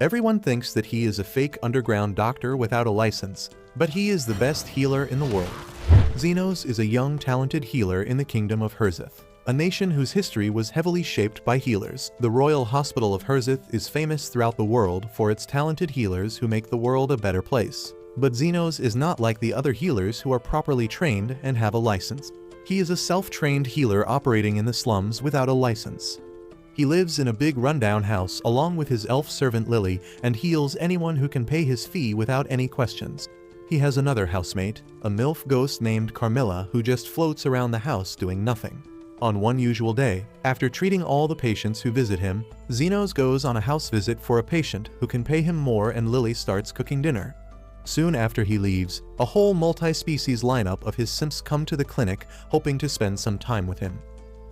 Everyone thinks that he is a fake underground doctor without a license, but he is the best healer in the world. Xenos is a young, talented healer in the kingdom of Herzith, a nation whose history was heavily shaped by healers. The Royal Hospital of Herzith is famous throughout the world for its talented healers who make the world a better place. But Xenos is not like the other healers who are properly trained and have a license. He is a self-trained healer operating in the slums without a license. He lives in a big rundown house along with his elf servant Lily and heals anyone who can pay his fee without any questions. He has another housemate, a MILF ghost named Carmilla, who just floats around the house doing nothing. On one usual day, after treating all the patients who visit him, Xenos goes on a house visit for a patient who can pay him more and Lily starts cooking dinner. Soon after he leaves, a whole multi-species lineup of his simps come to the clinic hoping to spend some time with him.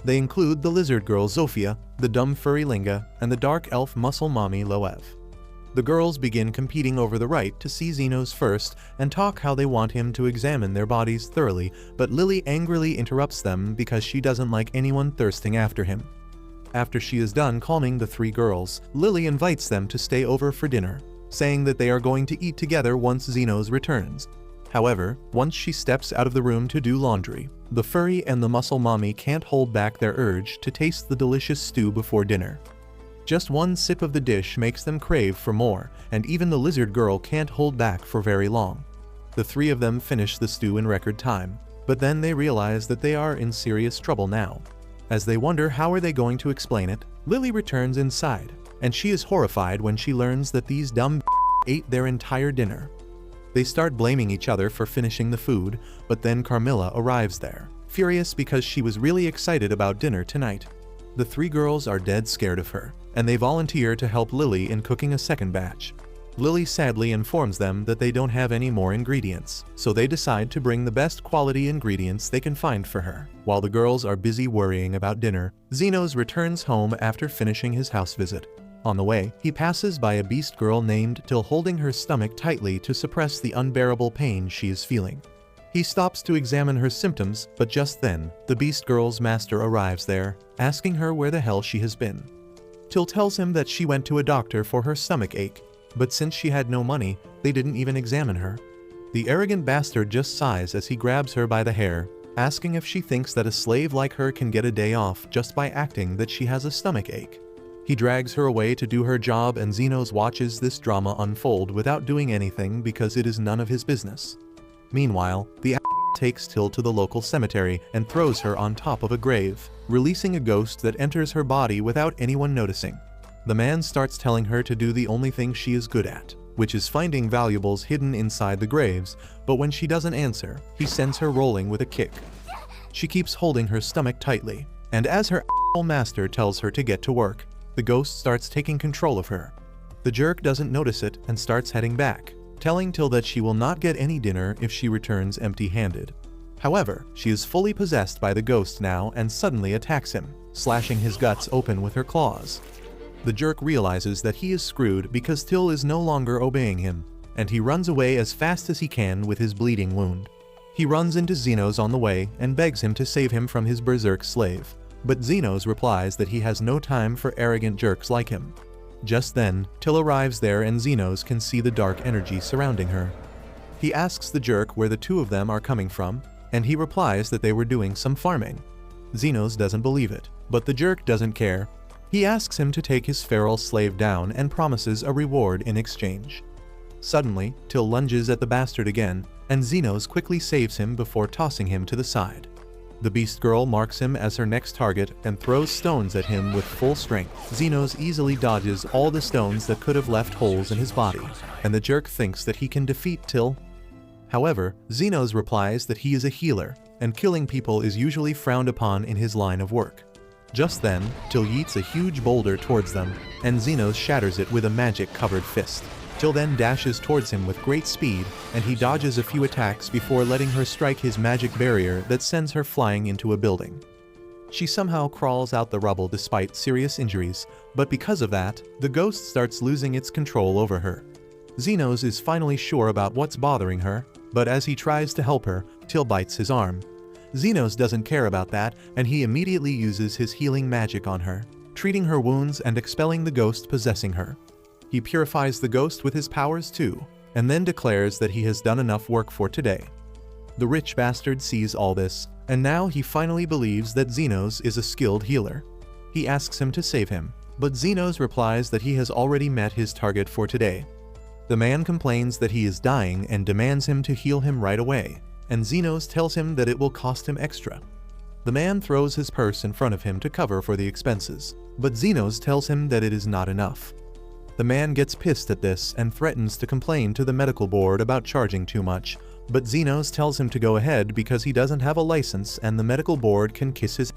They include the lizard girl Zofia, the dumb furry Linga, and the dark elf muscle mommy Loev. The girls begin competing over the right to see Xenos first and talk how they want him to examine their bodies thoroughly, but Lily angrily interrupts them because she doesn't like anyone thirsting after him. After she is done calming the three girls, Lily invites them to stay over for dinner, saying that they are going to eat together once Xenos returns. However, once she steps out of the room to do laundry, the furry and the muscle mommy can't hold back their urge to taste the delicious stew before dinner. Just one sip of the dish makes them crave for more, and even the lizard girl can't hold back for very long. The three of them finish the stew in record time, but then they realize that they are in serious trouble now. As they wonder how are they going to explain it, Lily returns inside, and she is horrified when she learns that these dumb ate their entire dinner. They start blaming each other for finishing the food, but then Carmilla arrives there, furious because she was really excited about dinner tonight. The three girls are dead scared of her, and they volunteer to help Lily in cooking a second batch. Lily sadly informs them that they don't have any more ingredients, so they decide to bring the best quality ingredients they can find for her. While the girls are busy worrying about dinner, Xenos returns home after finishing his house visit. On the way, he passes by a beast girl named Till holding her stomach tightly to suppress the unbearable pain she is feeling. He stops to examine her symptoms, but just then, the beast girl's master arrives there, asking her where the hell she has been. Till tells him that she went to a doctor for her stomach ache, but since she had no money, they didn't even examine her. The arrogant bastard just sighs as he grabs her by the hair, asking if she thinks that a slave like her can get a day off just by acting that she has a stomach ache. He drags her away to do her job and Xenos watches this drama unfold without doing anything because it is none of his business. Meanwhile, the takes Till to the local cemetery and throws her on top of a grave, releasing a ghost that enters her body without anyone noticing. The man starts telling her to do the only thing she is good at, which is finding valuables hidden inside the graves, but when she doesn't answer, he sends her rolling with a kick. She keeps holding her stomach tightly, and as her master tells her to get to work, the ghost starts taking control of her. The jerk doesn't notice it and starts heading back, telling Till that she will not get any dinner if she returns empty-handed. However, she is fully possessed by the ghost now and suddenly attacks him, slashing his guts open with her claws. The jerk realizes that he is screwed because Till is no longer obeying him, and he runs away as fast as he can with his bleeding wound. He runs into Xenos on the way and begs him to save him from his berserk slave, but Xenos replies that he has no time for arrogant jerks like him. Just then, Till arrives there and Xenos can see the dark energy surrounding her. He asks the jerk where the two of them are coming from, and he replies that they were doing some farming. Xenos doesn't believe it, but the jerk doesn't care. He asks him to take his feral slave down and promises a reward in exchange. Suddenly, Till lunges at the bastard again, and Xenos quickly saves him before tossing him to the side. The beast girl marks him as her next target and throws stones at him with full strength. Xenos easily dodges all the stones that could have left holes in his body, and the jerk thinks that he can defeat Till. However, Xenos replies that he is a healer, and killing people is usually frowned upon in his line of work. Just then, Till yeets a huge boulder towards them, and Xenos shatters it with a magic-covered fist. Till then dashes towards him with great speed, and he dodges a few attacks before letting her strike his magic barrier that sends her flying into a building. She somehow crawls out the rubble despite serious injuries, but because of that, the ghost starts losing its control over her. Xenos is finally sure about what's bothering her, but as he tries to help her, Till bites his arm. Xenos doesn't care about that, and he immediately uses his healing magic on her, treating her wounds and expelling the ghost possessing her. He purifies the ghost with his powers too, and then declares that he has done enough work for today. The rich bastard sees all this, and now he finally believes that Xenos is a skilled healer. He asks him to save him, but Xenos replies that he has already met his target for today. The man complains that he is dying and demands him to heal him right away, and Xenos tells him that it will cost him extra. The man throws his purse in front of him to cover for the expenses, but Xenos tells him that it is not enough. The man gets pissed at this and threatens to complain to the medical board about charging too much, but Xenos tells him to go ahead because he doesn't have a license and the medical board can kiss his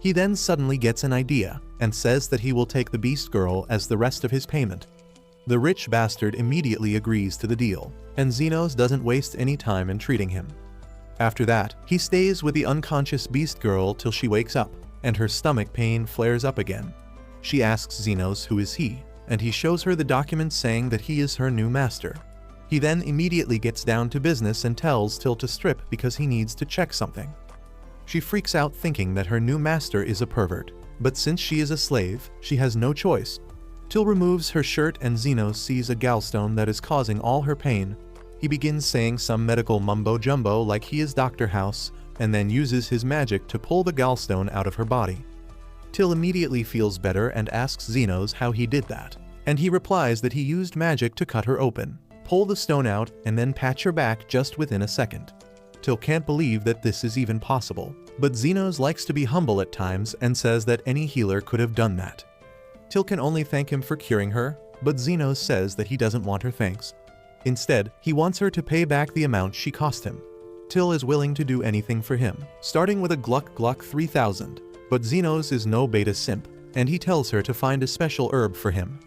He then suddenly gets an idea and says that he will take the Beast Girl as the rest of his payment. The rich bastard immediately agrees to the deal, and Xenos doesn't waste any time in treating him. After that, he stays with the unconscious Beast Girl till she wakes up, and her stomach pain flares up again. She asks Xenos who is he, and he shows her the documents saying that he is her new master. He then immediately gets down to business and tells Till to strip because he needs to check something. She freaks out thinking that her new master is a pervert, but since she is a slave, she has no choice. Till removes her shirt and Xenos sees a gallstone that is causing all her pain. He begins saying some medical mumbo-jumbo like he is Dr. House, and then uses his magic to pull the gallstone out of her body. Till immediately feels better and asks Xenos how he did that, and he replies that he used magic to cut her open, pull the stone out, and then patch her back just within a second. Till can't believe that this is even possible, but Xenos likes to be humble at times and says that any healer could have done that. Till can only thank him for curing her, but Xenos says that he doesn't want her thanks. Instead, he wants her to pay back the amount she cost him. Till is willing to do anything for him, starting with a Gluck 3000, but Xenos is no beta simp, and he tells her to find a special herb for him.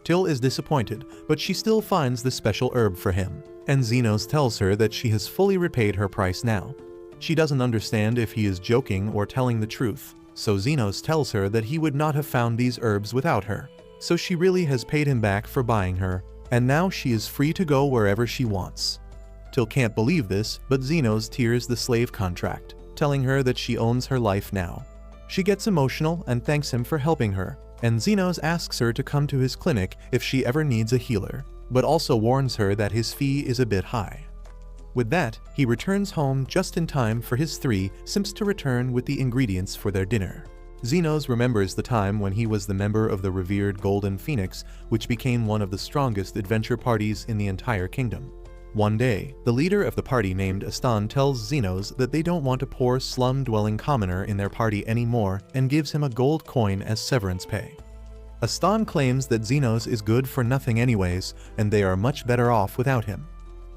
Till is disappointed, but she still finds the special herb for him, and Xenos tells her that she has fully repaid her price now. She doesn't understand if he is joking or telling the truth, so Xenos tells her that he would not have found these herbs without her, so she really has paid him back for buying her, and now she is free to go wherever she wants. Till can't believe this, but Xenos tears the slave contract, telling her that she owns her life now. She gets emotional and thanks him for helping her, and Xenos asks her to come to his clinic if she ever needs a healer, but also warns her that his fee is a bit high. With that, he returns home just in time for his three simps to return with the ingredients for their dinner. Xenos remembers the time when he was the member of the revered Golden Phoenix, which became one of the strongest adventure parties in the entire kingdom. One day, the leader of the party named Aston tells Xenos that they don't want a poor slum-dwelling commoner in their party anymore and gives him a gold coin as severance pay. Aston claims that Xenos is good for nothing anyways, and they are much better off without him.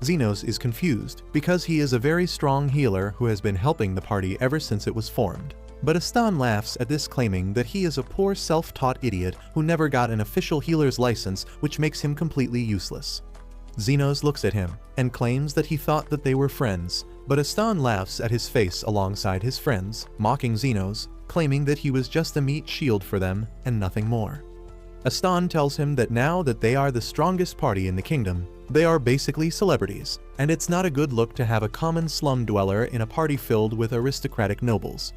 Xenos is confused because he is a very strong healer who has been helping the party ever since it was formed. But Aston laughs at this, claiming that he is a poor self-taught idiot who never got an official healer's license, which makes him completely useless. Xenos looks at him and claims that he thought that they were friends, but Aston laughs at his face alongside his friends, mocking Xenos, claiming that he was just a meat shield for them and nothing more. Aston tells him that now that they are the strongest party in the kingdom, they are basically celebrities, and it's not a good look to have a common slum dweller in a party filled with aristocratic nobles.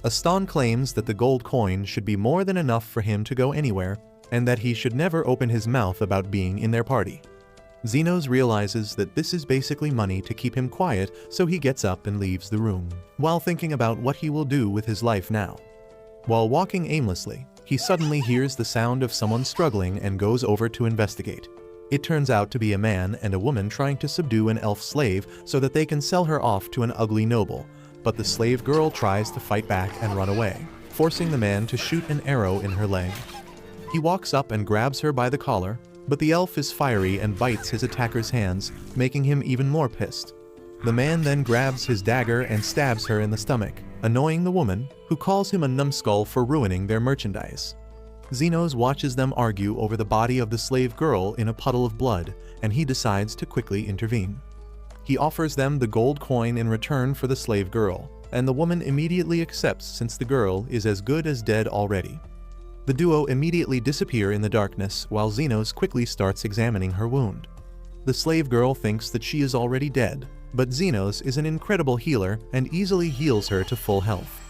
Aston claims that the gold coin should be more than enough for him to go anywhere, and that he should never open his mouth about being in their party. Xenos realizes that this is basically money to keep him quiet, so he gets up and leaves the room, while thinking about what he will do with his life now. While walking aimlessly, he suddenly hears the sound of someone struggling and goes over to investigate. It turns out to be a man and a woman trying to subdue an elf slave so that they can sell her off to an ugly noble, but the slave girl tries to fight back and run away, forcing the man to shoot an arrow in her leg. He walks up and grabs her by the collar, but the elf is fiery and bites his attacker's hands, making him even more pissed. The man then grabs his dagger and stabs her in the stomach, annoying the woman, who calls him a numbskull for ruining their merchandise. Xenos watches them argue over the body of the slave girl in a puddle of blood, and he decides to quickly intervene. He offers them the gold coin in return for the slave girl, and the woman immediately accepts since the girl is as good as dead already. The duo immediately disappear in the darkness while Xenos quickly starts examining her wound. The slave girl thinks that she is already dead, but Xenos is an incredible healer and easily heals her to full health.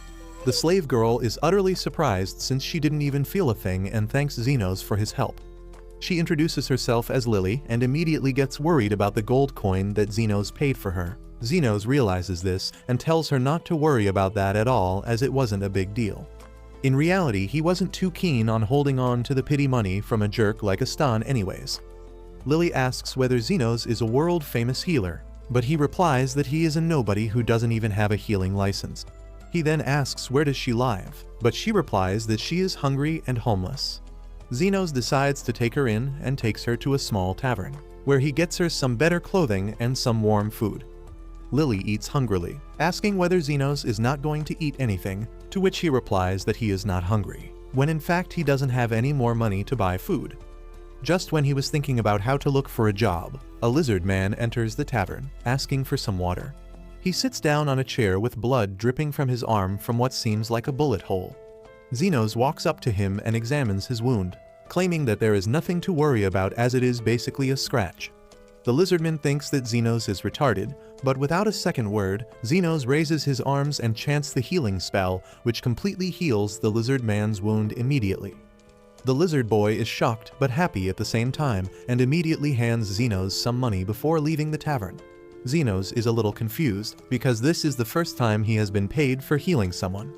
The slave girl is utterly surprised since she didn't even feel a thing and thanks Xenos for his help. She introduces herself as Lily and immediately gets worried about the gold coin that Zenos paid for her. Zenos realizes this and tells her not to worry about that at all, as it wasn't a big deal. In reality, he wasn't too keen on holding on to the pity money from a jerk like Astan anyways. Lily asks whether Zenos is a world-famous healer, but he replies that he is a nobody who doesn't even have a healing license. He then asks where does she live, but she replies that she is hungry and homeless. Zenos decides to take her in and takes her to a small tavern, where he gets her some better clothing and some warm food. Lily eats hungrily, asking whether Zenos is not going to eat anything, to which he replies that he is not hungry, when in fact he doesn't have any more money to buy food. Just when he was thinking about how to look for a job, a lizard man enters the tavern, asking for some water. He sits down on a chair with blood dripping from his arm from what seems like a bullet hole. Zenos walks up to him and examines his wound, claiming that there is nothing to worry about as it is basically a scratch. The lizardman thinks that Zenos is retarded, but without a second word, Zenos raises his arms and chants the healing spell, which completely heals the lizard man's wound immediately. The lizard boy is shocked but happy at the same time and immediately hands Zenos some money before leaving the tavern. Zenos is a little confused because this is the first time he has been paid for healing someone.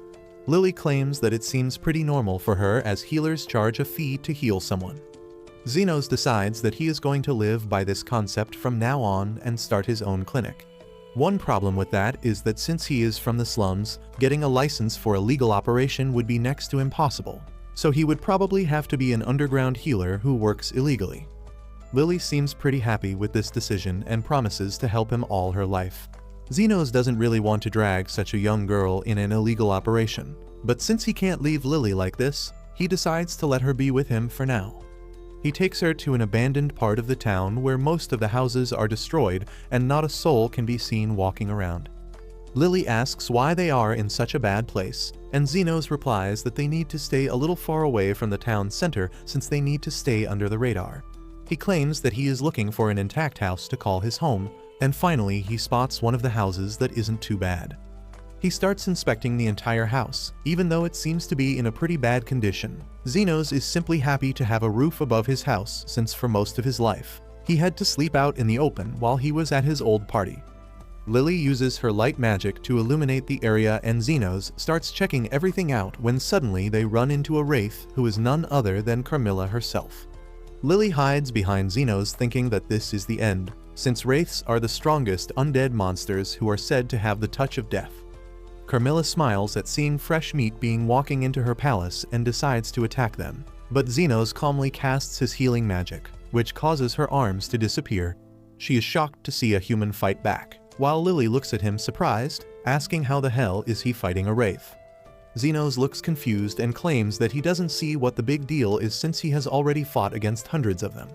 Lily claims that it seems pretty normal for her as healers charge a fee to heal someone. Zenos decides that he is going to live by this concept from now on and start his own clinic. One problem with that is that since he is from the slums, getting a license for a legal operation would be next to impossible, so he would probably have to be an underground healer who works illegally. Lily seems pretty happy with this decision and promises to help him all her life. Zenos doesn't really want to drag such a young girl in an illegal operation, but since he can't leave Lily like this, he decides to let her be with him for now. He takes her to an abandoned part of the town where most of the houses are destroyed and not a soul can be seen walking around. Lily asks why they are in such a bad place, and Zenos replies that they need to stay a little far away from the town center since they need to stay under the radar. He claims that he is looking for an intact house to call his home, and finally he spots one of the houses that isn't too bad. He starts inspecting the entire house, even though it seems to be in a pretty bad condition. Zenos is simply happy to have a roof above his house since for most of his life, he had to sleep out in the open while he was at his old party. Lily uses her light magic to illuminate the area and Zenos starts checking everything out when suddenly they run into a wraith who is none other than Carmilla herself. Lily hides behind Zenos thinking that this is the end, since wraiths are the strongest undead monsters who are said to have the touch of death. Carmilla smiles at seeing fresh meat being walking into her palace and decides to attack them, but Zenos calmly casts his healing magic, which causes her arms to disappear. She is shocked to see a human fight back, while Lily looks at him surprised, asking how the hell is he fighting a wraith. Zenos looks confused and claims that he doesn't see what the big deal is since he has already fought against hundreds of them.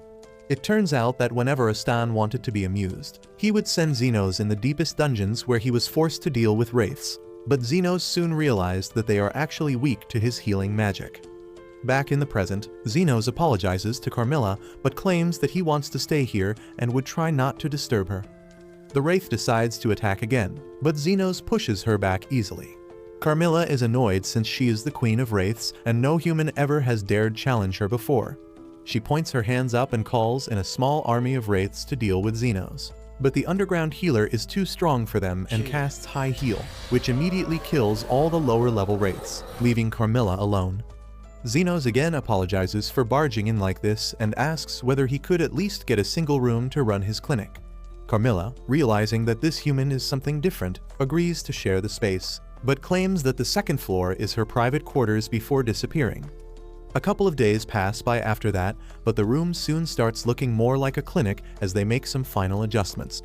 It turns out that whenever Astan wanted to be amused, he would send Zenos in the deepest dungeons where he was forced to deal with wraiths, but Zenos soon realized that they are actually weak to his healing magic. Back in the present, Zenos apologizes to Carmilla but claims that he wants to stay here and would try not to disturb her. The wraith decides to attack again, but Zenos pushes her back easily. Carmilla is annoyed since she is the queen of wraiths and no human ever has dared challenge her before. She points her hands up and calls in a small army of wraiths to deal with Zenos. But the underground healer is too strong for them and casts High Heal, which immediately kills all the lower level wraiths, leaving Carmilla alone. Zenos again apologizes for barging in like this and asks whether he could at least get a single room to run his clinic. Carmilla, realizing that this human is something different, agrees to share the space, but claims that the second floor is her private quarters before disappearing. A couple of days pass by after that, but the room soon starts looking more like a clinic as they make some final adjustments.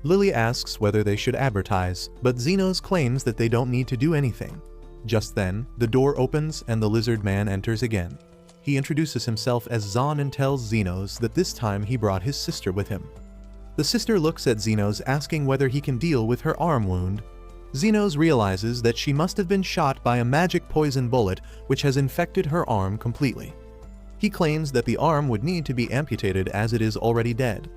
Lily asks whether they should advertise, but Zenos claims that they don't need to do anything. Just then, the door opens and the lizard man enters again. He introduces himself as Zon and tells Zenos that this time he brought his sister with him. The sister looks at Zenos asking whether he can deal with her arm wound. Zenos realizes that she must have been shot by a magic poison bullet which has infected her arm completely. He claims that the arm would need to be amputated as it is already dead.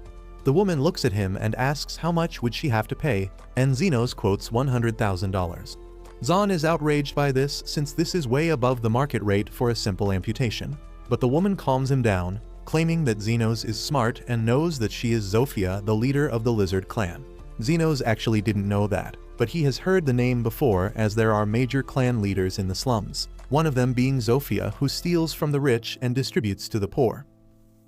The woman looks at him and asks how much would she have to pay, and Zenos quotes $100,000. Zon is outraged by this since this is way above the market rate for a simple amputation, but the woman calms him down, claiming that Xenos is smart and knows that she is Zofia, the leader of the lizard clan. Xenos actually didn't know that, but he has heard the name before, as there are major clan leaders in the slums, one of them being Zofia, who steals from the rich and distributes to the poor.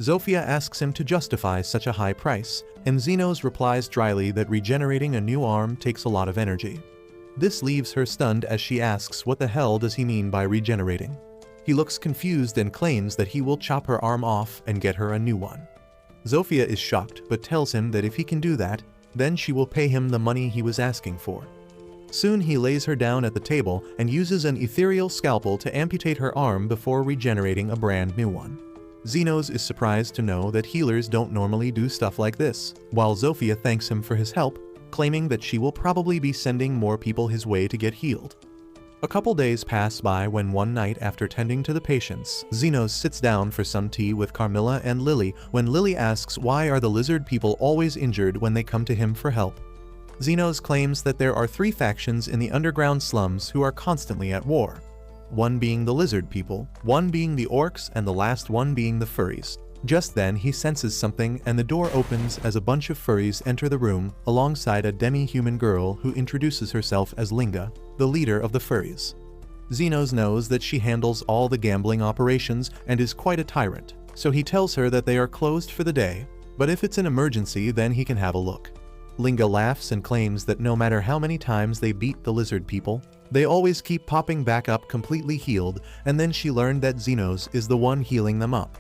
Zofia asks him to justify such a high price, and Xenos replies dryly that regenerating a new arm takes a lot of energy. This leaves her stunned as she asks what the hell does he mean by regenerating. He looks confused and claims that he will chop her arm off and get her a new one. Zofia is shocked but tells him that if he can do that, then she will pay him the money he was asking for. Soon he lays her down at the table and uses an ethereal scalpel to amputate her arm before regenerating a brand new one. Xenos is surprised to know that healers don't normally do stuff like this, while Zofia thanks him for his help, claiming that she will probably be sending more people his way to get healed. A couple days pass by when one night after tending to the patients, Xenos sits down for some tea with Carmilla and Lily when Lily asks why are the lizard people always injured when they come to him for help. Xenos claims that there are 3 factions in the underground slums who are constantly at war. One being the lizard people, one being the orcs, and the last one being the furries. Just then he senses something and the door opens as a bunch of furries enter the room alongside a demi-human girl who introduces herself as Linga, the leader of the furries. Xenos knows that she handles all the gambling operations and is quite a tyrant, so he tells her that they are closed for the day, but if it's an emergency then he can have a look. Linga laughs and claims that no matter how many times they beat the lizard people, they always keep popping back up completely healed, and then she learned that Xenos is the one healing them up.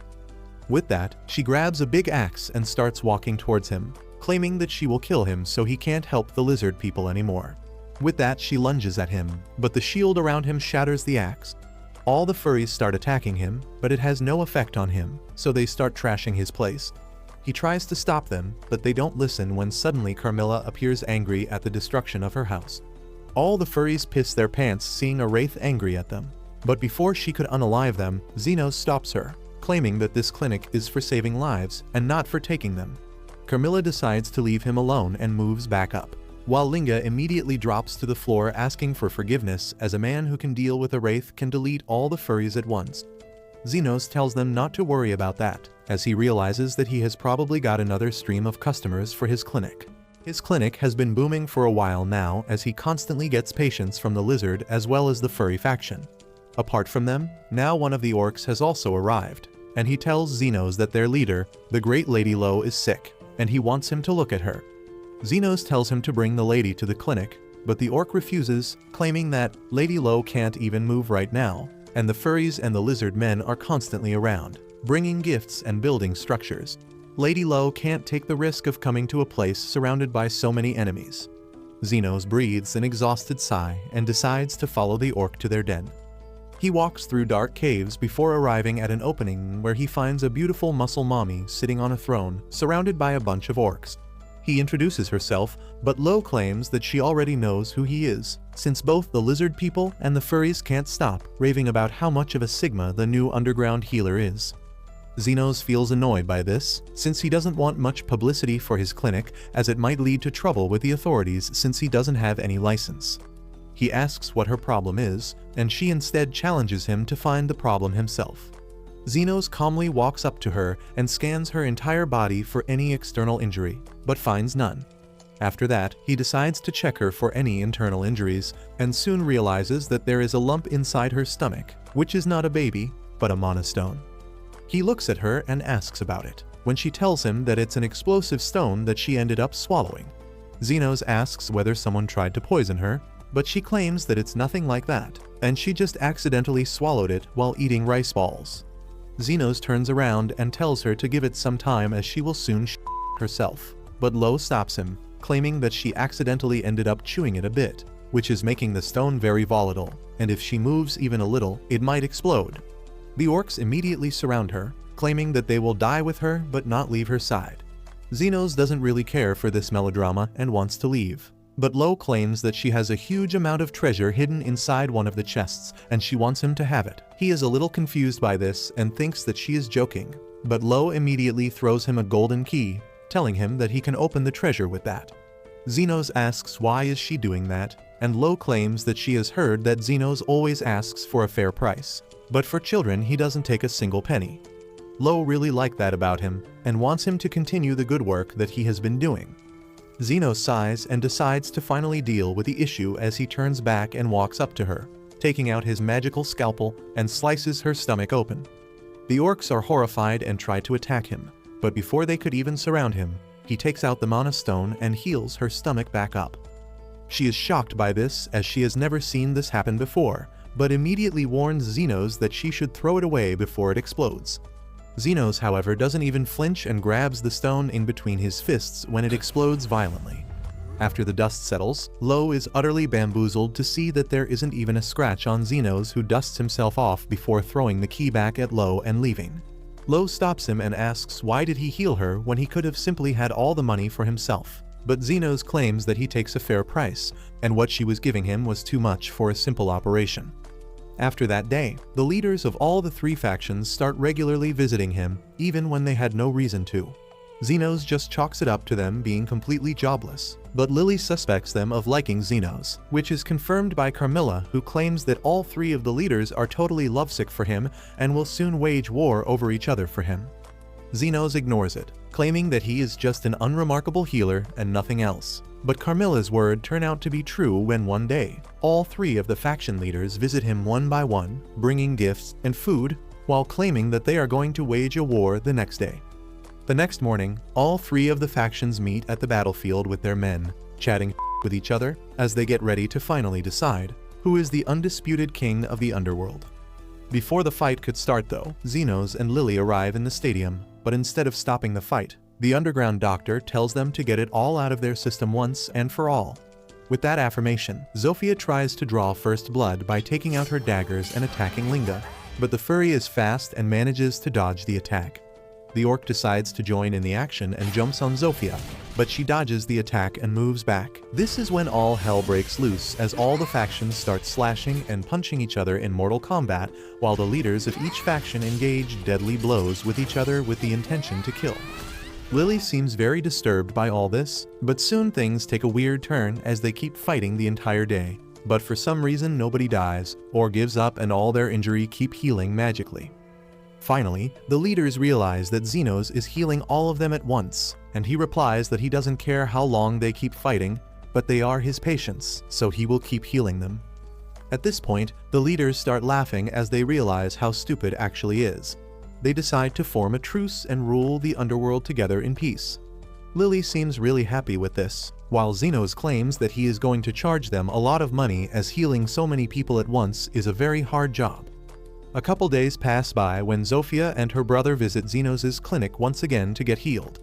With that, she grabs a big axe and starts walking towards him, claiming that she will kill him so he can't help the lizard people anymore. With that, she lunges at him, but the shield around him shatters the axe. All the furries start attacking him, but it has no effect on him, so they start trashing his place. He tries to stop them, but they don't listen when suddenly Carmilla appears angry at the destruction of her house. All the furries piss their pants seeing a wraith angry at them, but before she could unalive them, Xenos stops her, claiming that this clinic is for saving lives and not for taking them. Carmilla decides to leave him alone and moves back up, while Linga immediately drops to the floor asking for forgiveness, as a man who can deal with a wraith can delete all the furries at once. Xenos tells them not to worry about that, as he realizes that he has probably got another stream of customers for his clinic. His clinic has been booming for a while now, as he constantly gets patients from the lizard as well as the furry faction. Apart from them, now one of the orcs has also arrived, and he tells Xenos that their leader, the Great Lady Lo, is sick, and he wants him to look at her. Xenos tells him to bring the lady to the clinic, but the orc refuses, claiming that Lady Lo can't even move right now, and the furries and the lizard men are constantly around, bringing gifts and building structures. Lady Lo can't take the risk of coming to a place surrounded by so many enemies. Xenos breathes an exhausted sigh and decides to follow the orc to their den. He walks through dark caves before arriving at an opening where he finds a beautiful muscle mommy sitting on a throne, surrounded by a bunch of orcs. He introduces herself, but Lo claims that she already knows who he is, since both the lizard people and the furries can't stop raving about how much of a sigma the new underground healer is. Xenos feels annoyed by this, since he doesn't want much publicity for his clinic, as it might lead to trouble with the authorities since he doesn't have any license. He asks what her problem is, and she instead challenges him to find the problem himself. Xenos calmly walks up to her and scans her entire body for any external injury, but finds none. After that, he decides to check her for any internal injuries, and soon realizes that there is a lump inside her stomach, which is not a baby, but a monostone. He looks at her and asks about it, when she tells him that it's an explosive stone that she ended up swallowing. Xenos asks whether someone tried to poison her, but she claims that it's nothing like that, and she just accidentally swallowed it while eating rice balls. Xenos turns around and tells her to give it some time as she will soon herself, but Lo stops him, claiming that she accidentally ended up chewing it a bit, which is making the stone very volatile, and if she moves even a little, it might explode. The orcs immediately surround her, claiming that they will die with her but not leave her side. Xenos doesn't really care for this melodrama and wants to leave, but Lo claims that she has a huge amount of treasure hidden inside one of the chests and she wants him to have it. He is a little confused by this and thinks that she is joking, but Lo immediately throws him a golden key, telling him that he can open the treasure with that. Xenos asks why is she doing that, and Lo claims that she has heard that Xenos always asks for a fair price, but for children he doesn't take a single penny. Lo really liked that about him and wants him to continue the good work that he has been doing. Zeno sighs and decides to finally deal with the issue as he turns back and walks up to her, taking out his magical scalpel and slices her stomach open. The orcs are horrified and try to attack him, but before they could even surround him, he takes out the mana stone and heals her stomach back up. She is shocked by this as she has never seen this happen before, but immediately warns Xenos that she should throw it away before it explodes. Xenos, however, doesn't even flinch and grabs the stone in between his fists when it explodes violently. After the dust settles, Lo is utterly bamboozled to see that there isn't even a scratch on Xenos, who dusts himself off before throwing the key back at Lo and leaving. Lo stops him and asks why did he heal her when he could have simply had all the money for himself. But Xenos claims that he takes a fair price, and what she was giving him was too much for a simple operation. After that day, the leaders of all the three factions start regularly visiting him, even when they had no reason to. Xenos just chalks it up to them being completely jobless, but Lily suspects them of liking Xenos, which is confirmed by Carmilla, who claims that all three of the leaders are totally lovesick for him and will soon wage war over each other for him. Xenos ignores it, claiming that he is just an unremarkable healer and nothing else. But Carmilla's word turn out to be true when one day, all three of the faction leaders visit him one by one, bringing gifts and food, while claiming that they are going to wage a war the next day. The next morning, all three of the factions meet at the battlefield with their men, chatting with each other as they get ready to finally decide who is the undisputed king of the underworld. Before the fight could start though, Xenos and Lily arrive in the stadium, but instead of stopping the fight, the underground doctor tells them to get it all out of their system once and for all. With that affirmation, Zofia tries to draw first blood by taking out her daggers and attacking Linga, but the furry is fast and manages to dodge the attack. The orc decides to join in the action and jumps on Zofia, but she dodges the attack and moves back. This is when all hell breaks loose as all the factions start slashing and punching each other in mortal combat, while the leaders of each faction engage deadly blows with each other with the intention to kill. Lily seems very disturbed by all this, but soon things take a weird turn as they keep fighting the entire day. But for some reason nobody dies or gives up and all their injury keep healing magically. Finally, the leaders realize that Xenos is healing all of them at once, and he replies that he doesn't care how long they keep fighting, but they are his patients, so he will keep healing them. At this point, the leaders start laughing as they realize how stupid actually is. They decide to form a truce and rule the underworld together in peace. Lily seems really happy with this, while Xenos claims that he is going to charge them a lot of money as healing so many people at once is a very hard job. A couple days pass by when Zofia and her brother visit Xenos' clinic once again to get healed.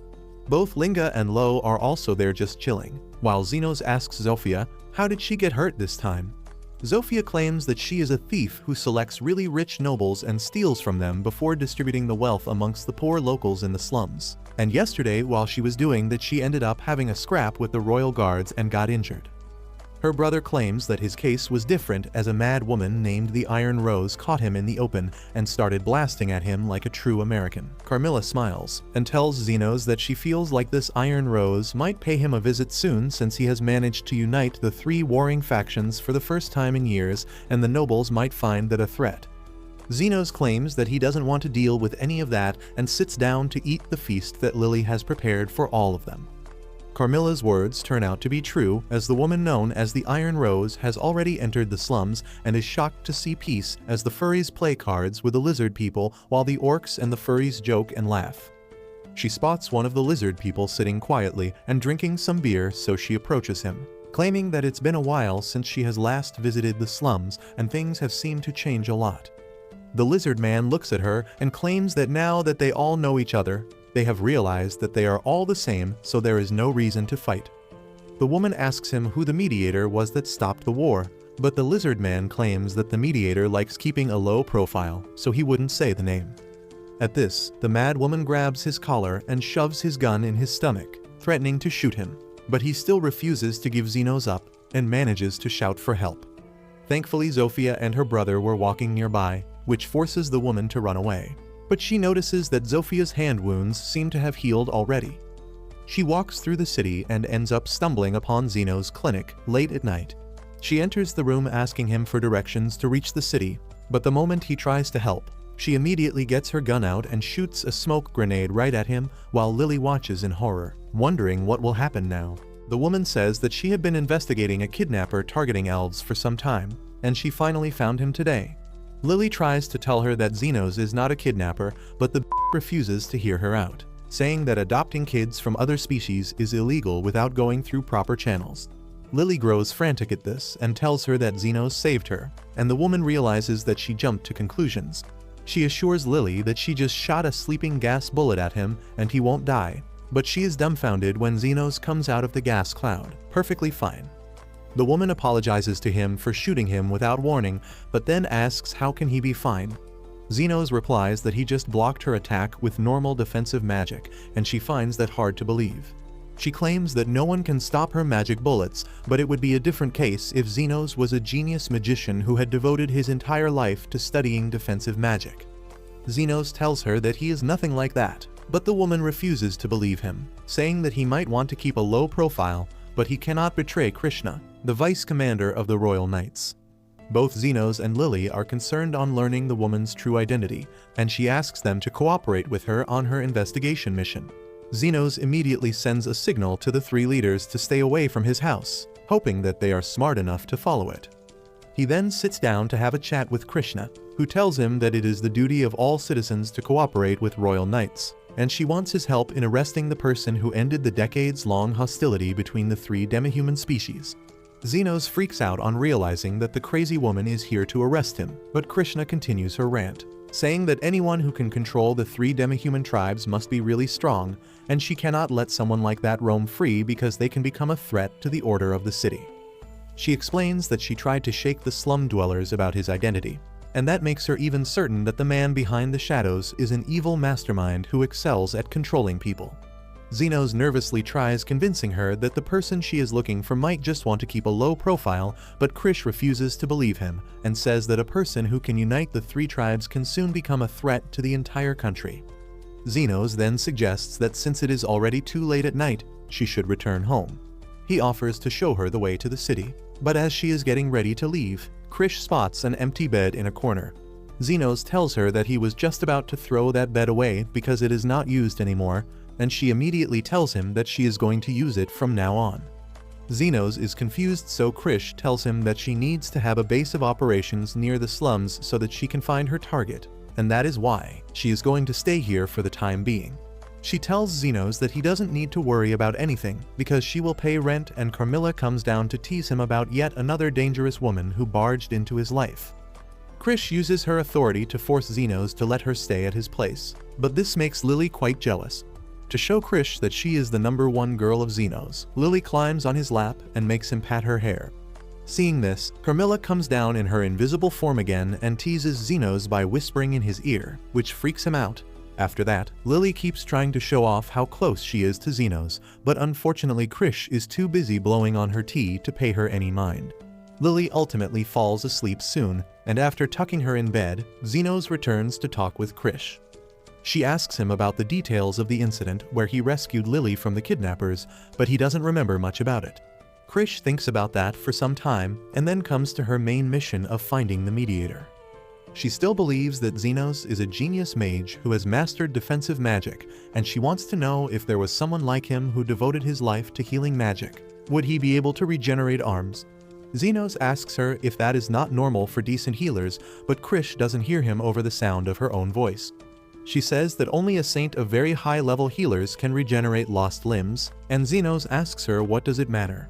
Both Linga and Lo are also there just chilling, while Xenos asks Zofia, how did she get hurt this time? Zofia claims that she is a thief who selects really rich nobles and steals from them before distributing the wealth amongst the poor locals in the slums. And yesterday, while she was doing that, she ended up having a scrap with the royal guards and got injured. Her brother claims that his case was different as a mad woman named the Iron Rose caught him in the open and started blasting at him like a true American. Carmilla smiles and tells Xenos that she feels like this Iron Rose might pay him a visit soon since he has managed to unite the three warring factions for the first time in years and the nobles might find that a threat. Xenos claims that he doesn't want to deal with any of that and sits down to eat the feast that Lily has prepared for all of them. Carmilla's words turn out to be true as the woman known as the Iron Rose has already entered the slums and is shocked to see peace as the furries play cards with the lizard people while the orcs and the furries joke and laugh. She spots one of the lizard people sitting quietly and drinking some beer, so she approaches him, claiming that it's been a while since she has last visited the slums and things have seemed to change a lot. The lizard man looks at her and claims that now that they all know each other, they have realized that they are all the same, so there is no reason to fight. The woman asks him who the mediator was that stopped the war, but the lizard man claims that the mediator likes keeping a low profile, so he wouldn't say the name. At this, the mad woman grabs his collar and shoves his gun in his stomach, threatening to shoot him, but he still refuses to give Xenos up and manages to shout for help. Thankfully, Zofia and her brother were walking nearby, which forces the woman to run away. But she notices that Zofia's hand wounds seem to have healed already. She walks through the city and ends up stumbling upon Xenos' clinic late at night. She enters the room asking him for directions to reach the city, but the moment he tries to help, She immediately gets her gun out and shoots a smoke grenade right at him while Lily watches in horror, wondering what will happen now. The woman says that she had been investigating a kidnapper targeting elves for some time, and she finally found him today. Lily tries to tell her that Xenos is not a kidnapper, but the refuses to hear her out, saying that adopting kids from other species is illegal without going through proper channels. Lily grows frantic at this and tells her that Xenos saved her, and the woman realizes that she jumped to conclusions. She assures Lily that she just shot a sleeping gas bullet at him and he won't die, but she is dumbfounded when Xenos comes out of the gas cloud, perfectly fine. The woman apologizes to him for shooting him without warning, but then asks how can he be fine. Xenos replies that he just blocked her attack with normal defensive magic, and she finds that hard to believe. She claims that no one can stop her magic bullets, but it would be a different case if Xenos was a genius magician who had devoted his entire life to studying defensive magic. Xenos tells her that he is nothing like that, but the woman refuses to believe him, saying that he might want to keep a low profile, but he cannot betray Krishna, the vice commander of the Royal Knights. Both Xenos and Lily are concerned on learning the woman's true identity, and she asks them to cooperate with her on her investigation mission. Xenos immediately sends a signal to the three leaders to stay away from his house, hoping that they are smart enough to follow it. He then sits down to have a chat with Krishna, who tells him that it is the duty of all citizens to cooperate with Royal Knights, and she wants his help in arresting the person who ended the decades-long hostility between the three demi-human species. Xenos freaks out on realizing that the crazy woman is here to arrest him, but Krishna continues her rant, saying that anyone who can control the three demi-human tribes must be really strong, and she cannot let someone like that roam free because they can become a threat to the order of the city. She explains that she tried to shake the slum dwellers about his identity, and that makes her even certain that the man behind the shadows is an evil mastermind who excels at controlling people. Xenos nervously tries convincing her that the person she is looking for might just want to keep a low profile, but Krish refuses to believe him and says that a person who can unite the three tribes can soon become a threat to the entire country. Xenos then suggests that since it is already too late at night, she should return home. He offers to show her the way to the city, but as she is getting ready to leave, Krish spots an empty bed in a corner. Xenos tells her that he was just about to throw that bed away because it is not used anymore, and she immediately tells him that she is going to use it from now on. Xenos is confused, so Krish tells him that she needs to have a base of operations near the slums so that she can find her target, and that is why she is going to stay here for the time being. She tells Xenos that he doesn't need to worry about anything because she will pay rent, and Carmilla comes down to tease him about yet another dangerous woman who barged into his life. Krish uses her authority to force Xenos to let her stay at his place, but this makes Lily quite jealous. To show Krish that she is the #1 girl of Xenos, Lily climbs on his lap and makes him pat her hair. Seeing this, Carmilla comes down in her invisible form again and teases Xenos by whispering in his ear, which freaks him out. After that, Lily keeps trying to show off how close she is to Xenos, but unfortunately Krish is too busy blowing on her tea to pay her any mind. Lily ultimately falls asleep soon, and after tucking her in bed, Xenos returns to talk with Krish. She asks him about the details of the incident where he rescued Lily from the kidnappers, but he doesn't remember much about it. Krish thinks about that for some time and then comes to her main mission of finding the mediator. She still believes that Xenos is a genius mage who has mastered defensive magic, and she wants to know if there was someone like him who devoted his life to healing magic. Would he be able to regenerate arms? Xenos asks her if that is not normal for decent healers, but Krish doesn't hear him over the sound of her own voice. She says that only a saint of very high-level healers can regenerate lost limbs, and Xenos asks her what does it matter.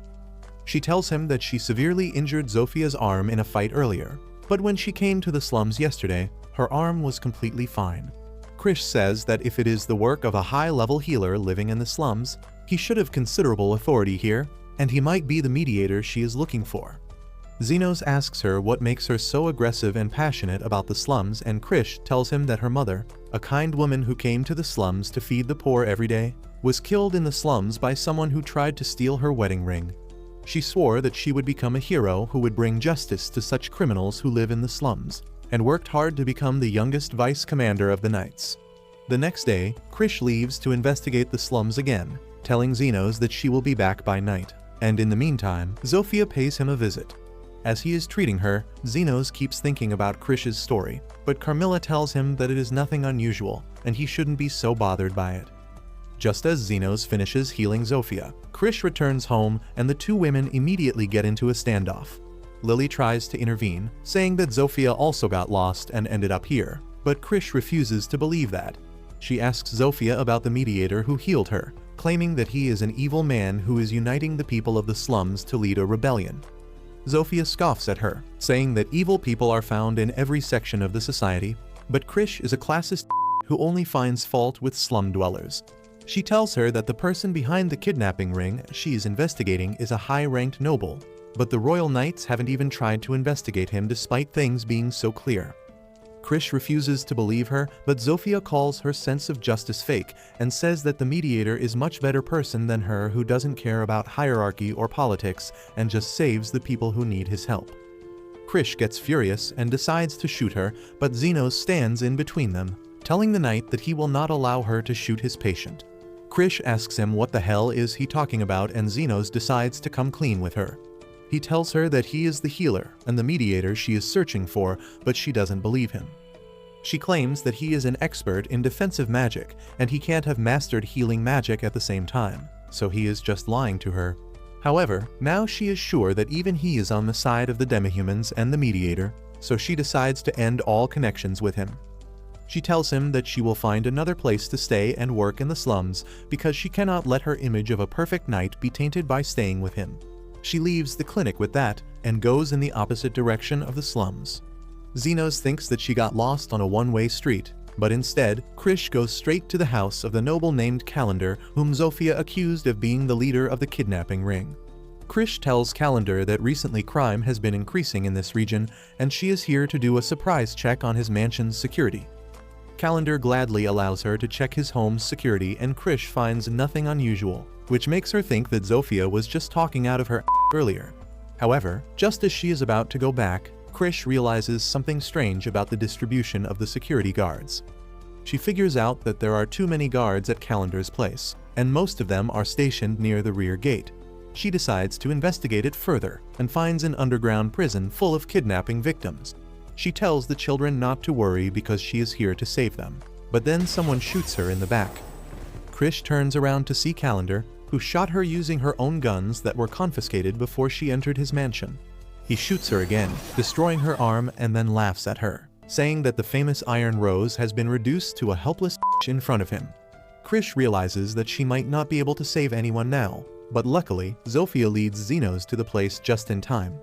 She tells him that she severely injured Zofia's arm in a fight earlier, but when she came to the slums yesterday, her arm was completely fine. Krish says that if it is the work of a high-level healer living in the slums, he should have considerable authority here, and he might be the mediator she is looking for. Xenos asks her what makes her so aggressive and passionate about the slums, and Krish tells him that her mother, a kind woman who came to the slums to feed the poor every day, was killed in the slums by someone who tried to steal her wedding ring. She swore that she would become a hero who would bring justice to such criminals who live in the slums, and worked hard to become the youngest vice commander of the Knights. The next day, Krish leaves to investigate the slums again, telling Xenos that she will be back by night, and in the meantime, Zofia pays him a visit. As he is treating her, Zenos keeps thinking about Krish's story, but Carmilla tells him that it is nothing unusual and he shouldn't be so bothered by it. Just as Zenos finishes healing Zofia, Krish returns home and the two women immediately get into a standoff. Lily tries to intervene, saying that Zofia also got lost and ended up here, but Krish refuses to believe that. She asks Zofia about the mediator who healed her, claiming that he is an evil man who is uniting the people of the slums to lead a rebellion. Zofia scoffs at her, saying that evil people are found in every section of the society, but Krish is a classist who only finds fault with slum dwellers. She tells her that the person behind the kidnapping ring she is investigating is a high-ranked noble, but the royal knights haven't even tried to investigate him despite things being so clear. Krish refuses to believe her, but Zofia calls her sense of justice fake and says that the mediator is much better person than her who doesn't care about hierarchy or politics and just saves the people who need his help. Krish gets furious and decides to shoot her, but Zenos stands in between them, telling the knight that he will not allow her to shoot his patient. Krish asks him what the hell is he talking about, and Zenos decides to come clean with her. He tells her that he is the healer and the mediator she is searching for, but she doesn't believe him. She claims that he is an expert in defensive magic and he can't have mastered healing magic at the same time, so he is just lying to her. However, now she is sure that even he is on the side of the demihumans and the mediator, so she decides to end all connections with him. She tells him that she will find another place to stay and work in the slums because she cannot let her image of a perfect knight be tainted by staying with him. She leaves the clinic with that and goes in the opposite direction of the slums. Zenos thinks that she got lost on a one-way street, but instead, Krish goes straight to the house of the noble named Calendar, whom Zofia accused of being the leader of the kidnapping ring. Krish tells Calendar that recently crime has been increasing in this region and she is here to do a surprise check on his mansion's security. Calendar gladly allows her to check his home's security and Krish finds nothing unusual, which makes her think that Zofia was just talking out of her earlier. However, just as she is about to go back, Krish realizes something strange about the distribution of the security guards. She figures out that there are too many guards at Calendar's place, and most of them are stationed near the rear gate. She decides to investigate it further and finds an underground prison full of kidnapping victims. She tells the children not to worry because she is here to save them, but then someone shoots her in the back. Krish turns around to see Calendar, who shot her using her own guns that were confiscated before she entered his mansion. He shoots her again, destroying her arm, and then laughs at her, saying that the famous Iron Rose has been reduced to a helpless in front of him. Krish realizes that she might not be able to save anyone now, but luckily, Zofia leads Zenos to the place just in time.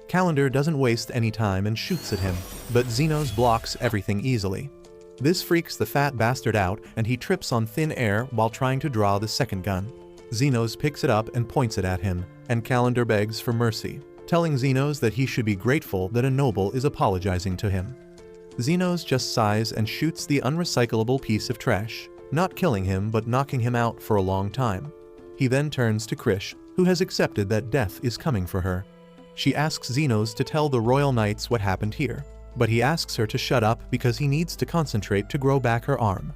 Calendar doesn't waste any time and shoots at him, but Zenos blocks everything easily. This freaks the fat bastard out and he trips on thin air while trying to draw the second gun. Zenos picks it up and points it at him, and Calendar begs for mercy, telling Zenos that he should be grateful that a noble is apologizing to him. Zenos just sighs and shoots the unrecyclable piece of trash, not killing him but knocking him out for a long time. He then turns to Krish, who has accepted that death is coming for her. She asks Zenos to tell the royal knights what happened here, but he asks her to shut up because he needs to concentrate to grow back her arm.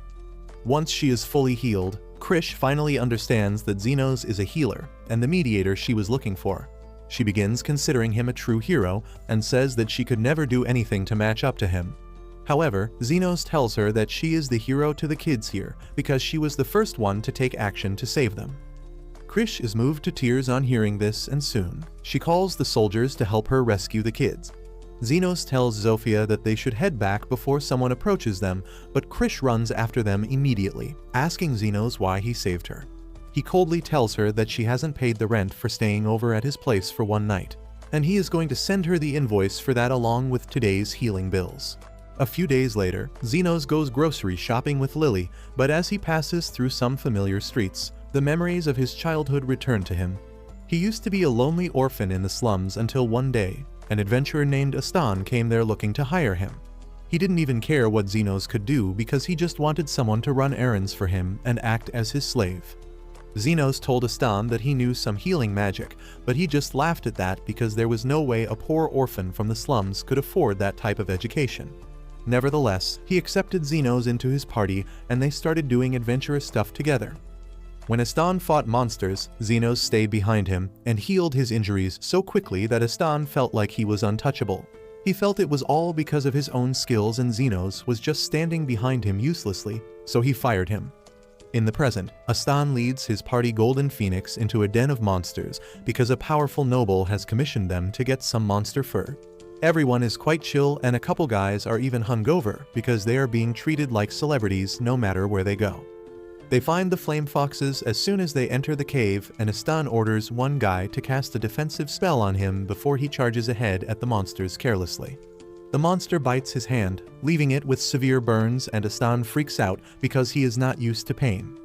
Once she is fully healed, Krish finally understands that Zenos is a healer and the mediator she was looking for. She begins considering him a true hero and says that she could never do anything to match up to him. However, Zenos tells her that she is the hero to the kids here because she was the first one to take action to save them. Krish is moved to tears on hearing this, and soon, she calls the soldiers to help her rescue the kids. Zenos tells Zofia that they should head back before someone approaches them, but Krish runs after them immediately, asking Zenos why he saved her. He coldly tells her that she hasn't paid the rent for staying over at his place for one night, and he is going to send her the invoice for that along with today's healing bills. A few days later, Zenos goes grocery shopping with Lily, but as he passes through some familiar streets, the memories of his childhood return to him. He used to be a lonely orphan in the slums until one day, an adventurer named Astan came there looking to hire him. He didn't even care what Zenos could do because he just wanted someone to run errands for him and act as his slave. Zenos told Astan that he knew some healing magic, but he just laughed at that because there was no way a poor orphan from the slums could afford that type of education. Nevertheless, he accepted Zenos into his party and they started doing adventurous stuff together. When Astan fought monsters, Xenos stayed behind him and healed his injuries so quickly that Astan felt like he was untouchable. He felt it was all because of his own skills and Xenos was just standing behind him uselessly, so he fired him. In the present, Astan leads his party Golden Phoenix into a den of monsters because a powerful noble has commissioned them to get some monster fur. Everyone is quite chill and a couple guys are even hungover because they are being treated like celebrities no matter where they go. They find the flame foxes as soon as they enter the cave, and Astan orders one guy to cast a defensive spell on him before he charges ahead at the monsters carelessly. The monster bites his hand, leaving it with severe burns, and Astan freaks out because he is not used to pain.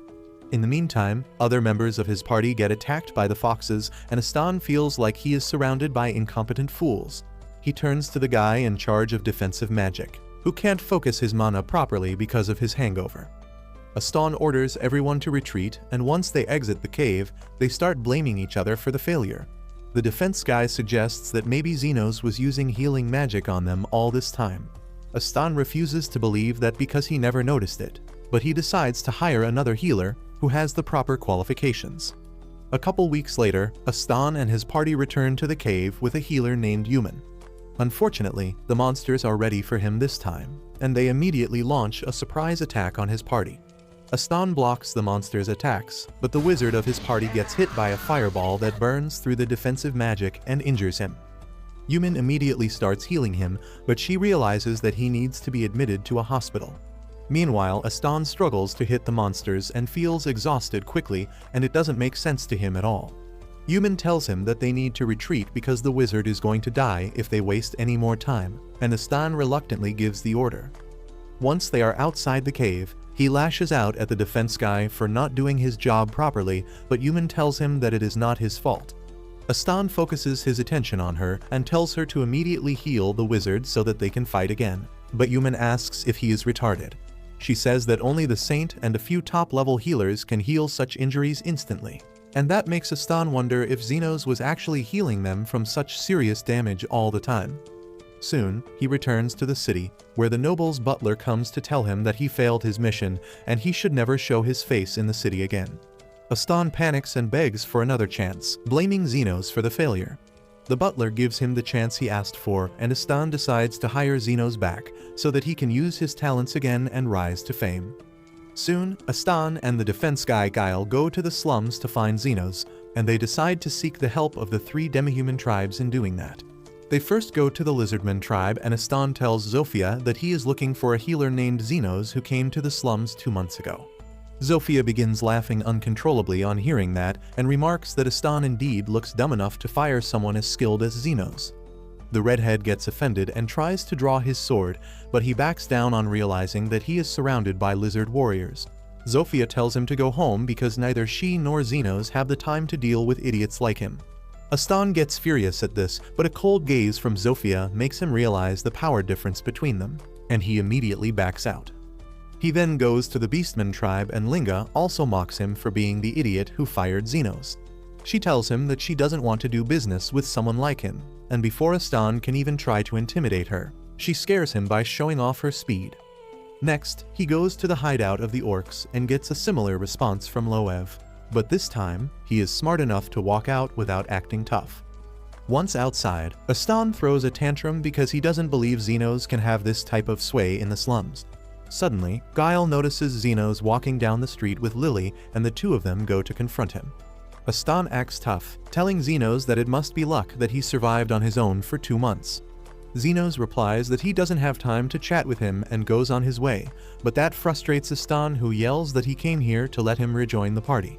In the meantime, other members of his party get attacked by the foxes, and Astan feels like he is surrounded by incompetent fools. He turns to the guy in charge of defensive magic, who can't focus his mana properly because of his hangover. Astan orders everyone to retreat, and once they exit the cave, they start blaming each other for the failure. The defense guy suggests that maybe Xenos was using healing magic on them all this time. Astan refuses to believe that because he never noticed it, but he decides to hire another healer who has the proper qualifications. A couple weeks later, Astan and his party return to the cave with a healer named Human. Unfortunately, the monsters are ready for him this time, and they immediately launch a surprise attack on his party. Astan blocks the monsters' attacks, but the wizard of his party gets hit by a fireball that burns through the defensive magic and injures him. Human immediately starts healing him, but she realizes that he needs to be admitted to a hospital. Meanwhile, Astan struggles to hit the monsters and feels exhausted quickly, and it doesn't make sense to him at all. Human tells him that they need to retreat because the wizard is going to die if they waste any more time, and Astan reluctantly gives the order. Once they are outside the cave, he lashes out at the defense guy for not doing his job properly, but Human tells him that it is not his fault. Astan focuses his attention on her and tells her to immediately heal the wizard so that they can fight again, but Human asks if he is retarded. She says that only the saint and a few top-level healers can heal such injuries instantly, and that makes Astan wonder if Xenos was actually healing them from such serious damage all the time. Soon, he returns to the city, where the noble's butler comes to tell him that he failed his mission and he should never show his face in the city again. Astan panics and begs for another chance, blaming Xenos for the failure. The butler gives him the chance he asked for, and Astan decides to hire Xenos back so that he can use his talents again and rise to fame. Soon, Astan and the defense guy Guile go to the slums to find Xenos, and they decide to seek the help of the 3 demi-human tribes in doing that. They first go to the Lizardman tribe, and Astan tells Zofia that he is looking for a healer named Xenos who came to the slums 2 months ago. Zofia begins laughing uncontrollably on hearing that and remarks that Astan indeed looks dumb enough to fire someone as skilled as Xenos. The redhead gets offended and tries to draw his sword, but he backs down on realizing that he is surrounded by lizard warriors. Zofia tells him to go home because neither she nor Xenos have the time to deal with idiots like him. Astan gets furious at this, but a cold gaze from Zofia makes him realize the power difference between them, and he immediately backs out. He then goes to the Beastman tribe, and Linga also mocks him for being the idiot who fired Xenos. She tells him that she doesn't want to do business with someone like him, and before Astan can even try to intimidate her, she scares him by showing off her speed. Next, he goes to the hideout of the orcs and gets a similar response from Loev. But this time, he is smart enough to walk out without acting tough. Once outside, Astan throws a tantrum because he doesn't believe Xenos can have this type of sway in the slums. Suddenly, Guile notices Xenos walking down the street with Lily, and the two of them go to confront him. Astan acts tough, telling Xenos that it must be luck that he survived on his own for 2 months. Xenos replies that he doesn't have time to chat with him and goes on his way, but that frustrates Astan, who yells that he came here to let him rejoin the party.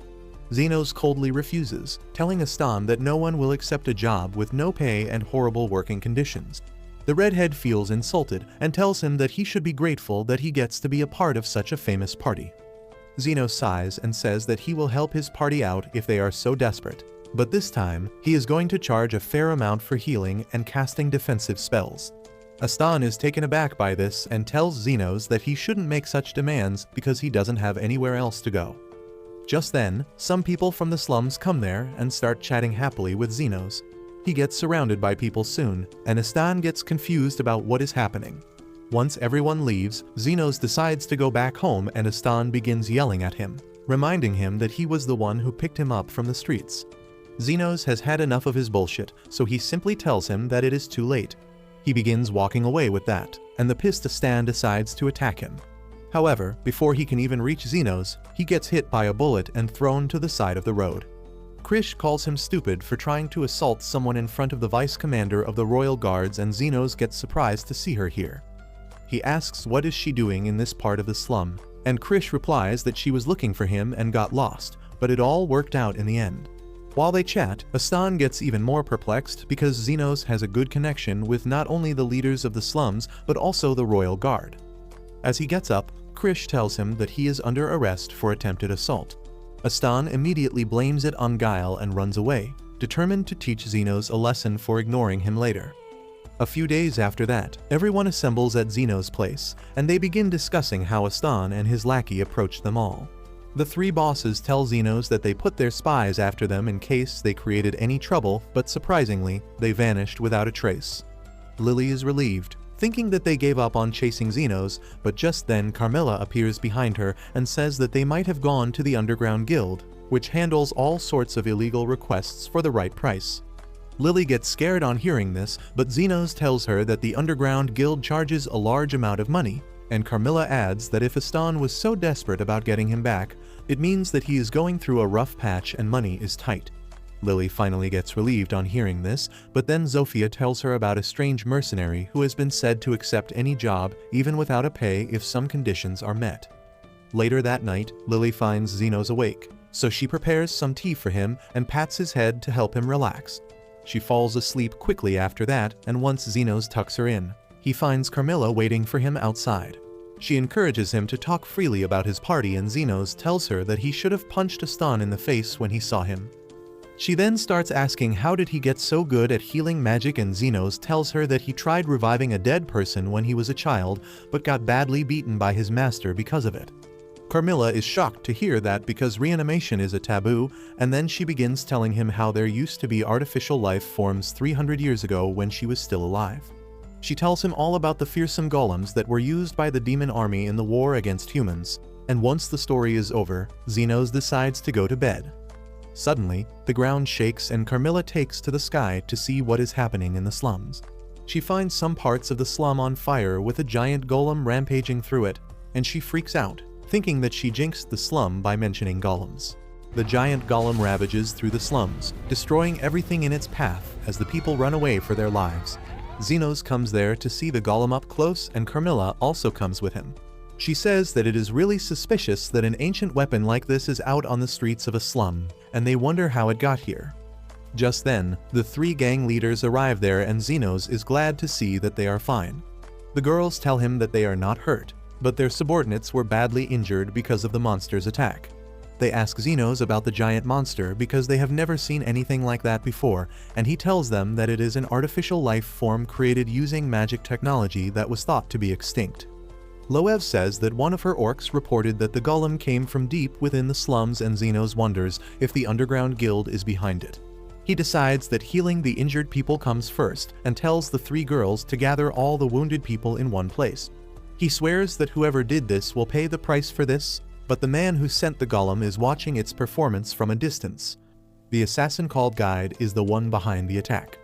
Xenos coldly refuses, telling Astan that no one will accept a job with no pay and horrible working conditions. The redhead feels insulted and tells him that he should be grateful that he gets to be a part of such a famous party. Xenos sighs and says that he will help his party out if they are so desperate, but this time, he is going to charge a fair amount for healing and casting defensive spells. Astan is taken aback by this and tells Xenos that he shouldn't make such demands because he doesn't have anywhere else to go. Just then, some people from the slums come there and start chatting happily with Xenos. He gets surrounded by people soon, and Astan gets confused about what is happening. Once everyone leaves, Xenos decides to go back home and Astan begins yelling at him. reminding him that he was the one who picked him up from the streets. Xenos has had enough of his bullshit, so he simply tells him that it is too late. He begins walking away with that, and the pissed Astan decides to attack him. However, before he can even reach Xenos, he gets hit by a bullet and thrown to the side of the road. Krish calls him stupid for trying to assault someone in front of the vice commander of the Royal Guards, and Xenos gets surprised to see her here. He asks what is she doing in this part of the slum, and Krish replies that she was looking for him and got lost, but it all worked out in the end. While they chat, Astan gets even more perplexed because Xenos has a good connection with not only the leaders of the slums but also the Royal Guard. As he gets up, Krish tells him that he is under arrest for attempted assault. Astan immediately blames it on Guile and runs away, determined to teach Xenos a lesson for ignoring him later. A few days after that, everyone assembles at Xenos' place, and they begin discussing how Astan and his lackey approached them all. The three bosses tell Xenos that they put their spies after them in case they created any trouble, but surprisingly, they vanished without a trace. Lily is relieved, thinking that they gave up on chasing Xenos, but just then Carmilla appears behind her and says that they might have gone to the Underground Guild, which handles all sorts of illegal requests for the right price. Lily gets scared on hearing this, but Xenos tells her that the Underground Guild charges a large amount of money, and Carmilla adds that if Astan was so desperate about getting him back, it means that he is going through a rough patch and money is tight. Lily finally gets relieved on hearing this, but then Zofia tells her about a strange mercenary who has been said to accept any job, even without a pay, if some conditions are met. Later that night, Lily finds Xenos awake, so she prepares some tea for him and pats his head to help him relax. She falls asleep quickly after that, and once Xenos tucks her in, he finds Carmilla waiting for him outside. She encourages him to talk freely about his party, and Xenos tells her that he should have punched Astan in the face when he saw him. She then starts asking how did he get so good at healing magic, and Xenos tells her that he tried reviving a dead person when he was a child, but got badly beaten by his master because of it. Carmilla is shocked to hear that because reanimation is a taboo, and then she begins telling him how there used to be artificial life forms 300 years ago when she was still alive. She tells him all about the fearsome golems that were used by the demon army in the war against humans, and once the story is over, Xenos decides to go to bed. Suddenly, the ground shakes and Carmilla takes to the sky to see what is happening in the slums. She finds some parts of the slum on fire with a giant golem rampaging through it, and she freaks out, thinking that she jinxed the slum by mentioning golems. The giant golem ravages through the slums, destroying everything in its path as the people run away for their lives. Xenos comes there to see the golem up close, and Carmilla also comes with him. She says that it is really suspicious that an ancient weapon like this is out on the streets of a slum, and they wonder how it got here. Just then, the three gang leaders arrive there, and Xenos is glad to see that they are fine. The girls tell him that they are not hurt, but their subordinates were badly injured because of the monster's attack. They ask Xenos about the giant monster because they have never seen anything like that before, and he tells them that it is an artificial life form created using magic technology that was thought to be extinct. Loev says that one of her orcs reported that the golem came from deep within the slums, and Xenos wonders if the Underground Guild is behind it. He decides that healing the injured people comes first, and tells the three girls to gather all the wounded people in one place. He swears that whoever did this will pay the price for this, but the man who sent the golem is watching its performance from a distance. The assassin called Guide is the one behind the attack.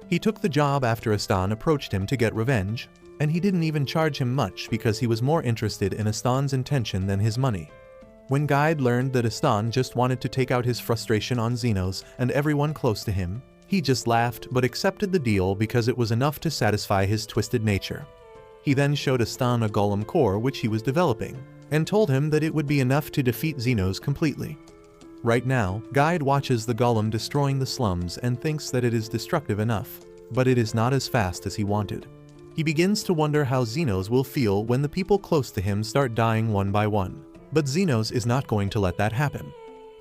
He took the job after Astan approached him to get revenge, and he didn't even charge him much because he was more interested in Astan's intention than his money. When Guide learned that Astan just wanted to take out his frustration on Xenos and everyone close to him, he just laughed but accepted the deal because it was enough to satisfy his twisted nature. He then showed Astan a golem core which he was developing, and told him that it would be enough to defeat Xenos completely. Right now, Guide watches the golem destroying the slums and thinks that it is destructive enough, but it is not as fast as he wanted. He begins to wonder how Xenos will feel when the people close to him start dying one by one, but Xenos is not going to let that happen.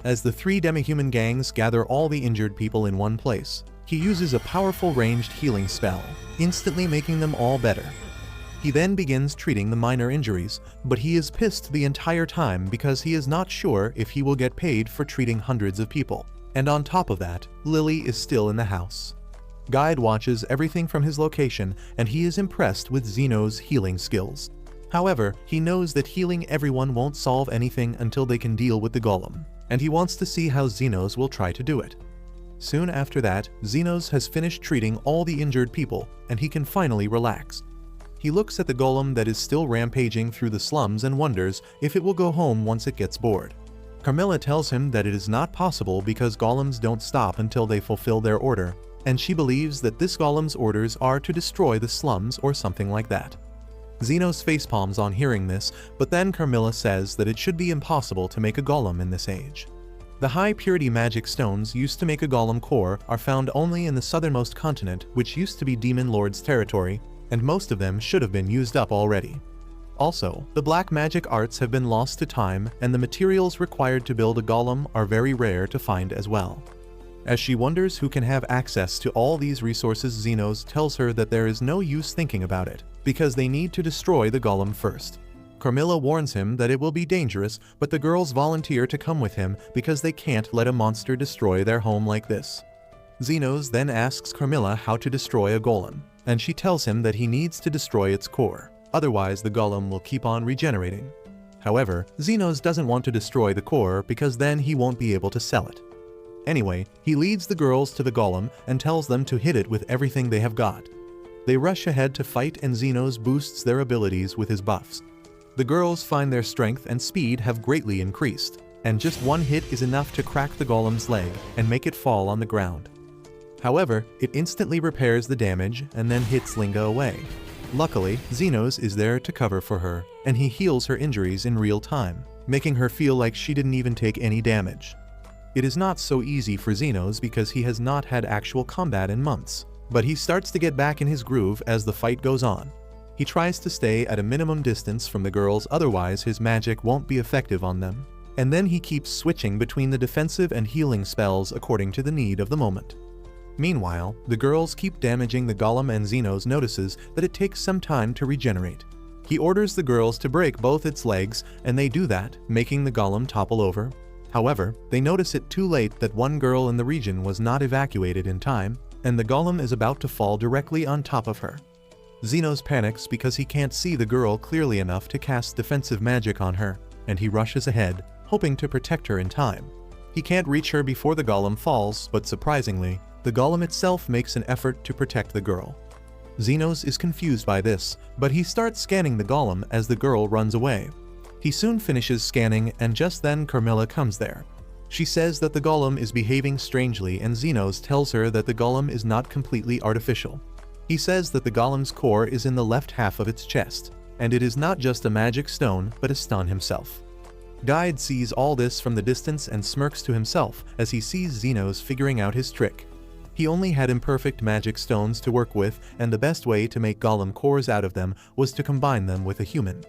As the three demi-human gangs gather all the injured people in one place, he uses a powerful ranged healing spell, instantly making them all better. He then begins treating the minor injuries, but he is pissed the entire time because he is not sure if he will get paid for treating hundreds of people. And on top of that, Lily is still in the house. Guide watches everything from his location, and he is impressed with Xenos' healing skills. However, he knows that healing everyone won't solve anything until they can deal with the golem, and he wants to see how Xenos will try to do it. Soon after that, Xenos has finished treating all the injured people, and he can finally relax. He looks at the golem that is still rampaging through the slums and wonders if it will go home once it gets bored. Carmilla tells him that it is not possible because golems don't stop until they fulfill their order, and she believes that this golem's orders are to destroy the slums or something like that. Xenos facepalms on hearing this, but then Carmilla says that it should be impossible to make a golem in this age. The high-purity magic stones used to make a golem core are found only in the southernmost continent, which used to be Demon Lord's territory, and most of them should have been used up already. Also, the black magic arts have been lost to time, and the materials required to build a golem are very rare to find as well. As she wonders who can have access to all these resources, Xenos tells her that there is no use thinking about it, because they need to destroy the golem first. Carmilla warns him that it will be dangerous, but the girls volunteer to come with him because they can't let a monster destroy their home like this. Xenos then asks Carmilla how to destroy a golem, and she tells him that he needs to destroy its core, otherwise the golem will keep on regenerating. However, Xenos doesn't want to destroy the core because then he won't be able to sell it. Anyway, he leads the girls to the golem and tells them to hit it with everything they have got. They rush ahead to fight, and Xenos boosts their abilities with his buffs. The girls find their strength and speed have greatly increased, and just one hit is enough to crack the golem's leg and make it fall on the ground. However, it instantly repairs the damage and then hits Linga away. Luckily, Xenos is there to cover for her, and he heals her injuries in real time, making her feel like she didn't even take any damage. It is not so easy for Xenos because he has not had actual combat in months, but he starts to get back in his groove as the fight goes on. He tries to stay at a minimum distance from the girls, otherwise his magic won't be effective on them, and then he keeps switching between the defensive and healing spells according to the need of the moment. Meanwhile, the girls keep damaging the golem, and Xenos notices that it takes some time to regenerate. He orders the girls to break both its legs, and they do that, making the golem topple over. However, they notice it too late that one girl in the region was not evacuated in time, and the golem is about to fall directly on top of her. Xenos panics because he can't see the girl clearly enough to cast defensive magic on her, and he rushes ahead, hoping to protect her in time. He can't reach her before the golem falls, but surprisingly, the golem itself makes an effort to protect the girl. Xenos is confused by this, but he starts scanning the golem as the girl runs away. He soon finishes scanning, and just then Carmilla comes there. She says that the golem is behaving strangely, and Xenos tells her that the golem is not completely artificial. He says that the golem's core is in the left half of its chest, and it is not just a magic stone but a stone himself. Guide sees all this from the distance and smirks to himself as he sees Xenos figuring out his trick. He only had imperfect magic stones to work with, and the best way to make golem cores out of them was to combine them with a human.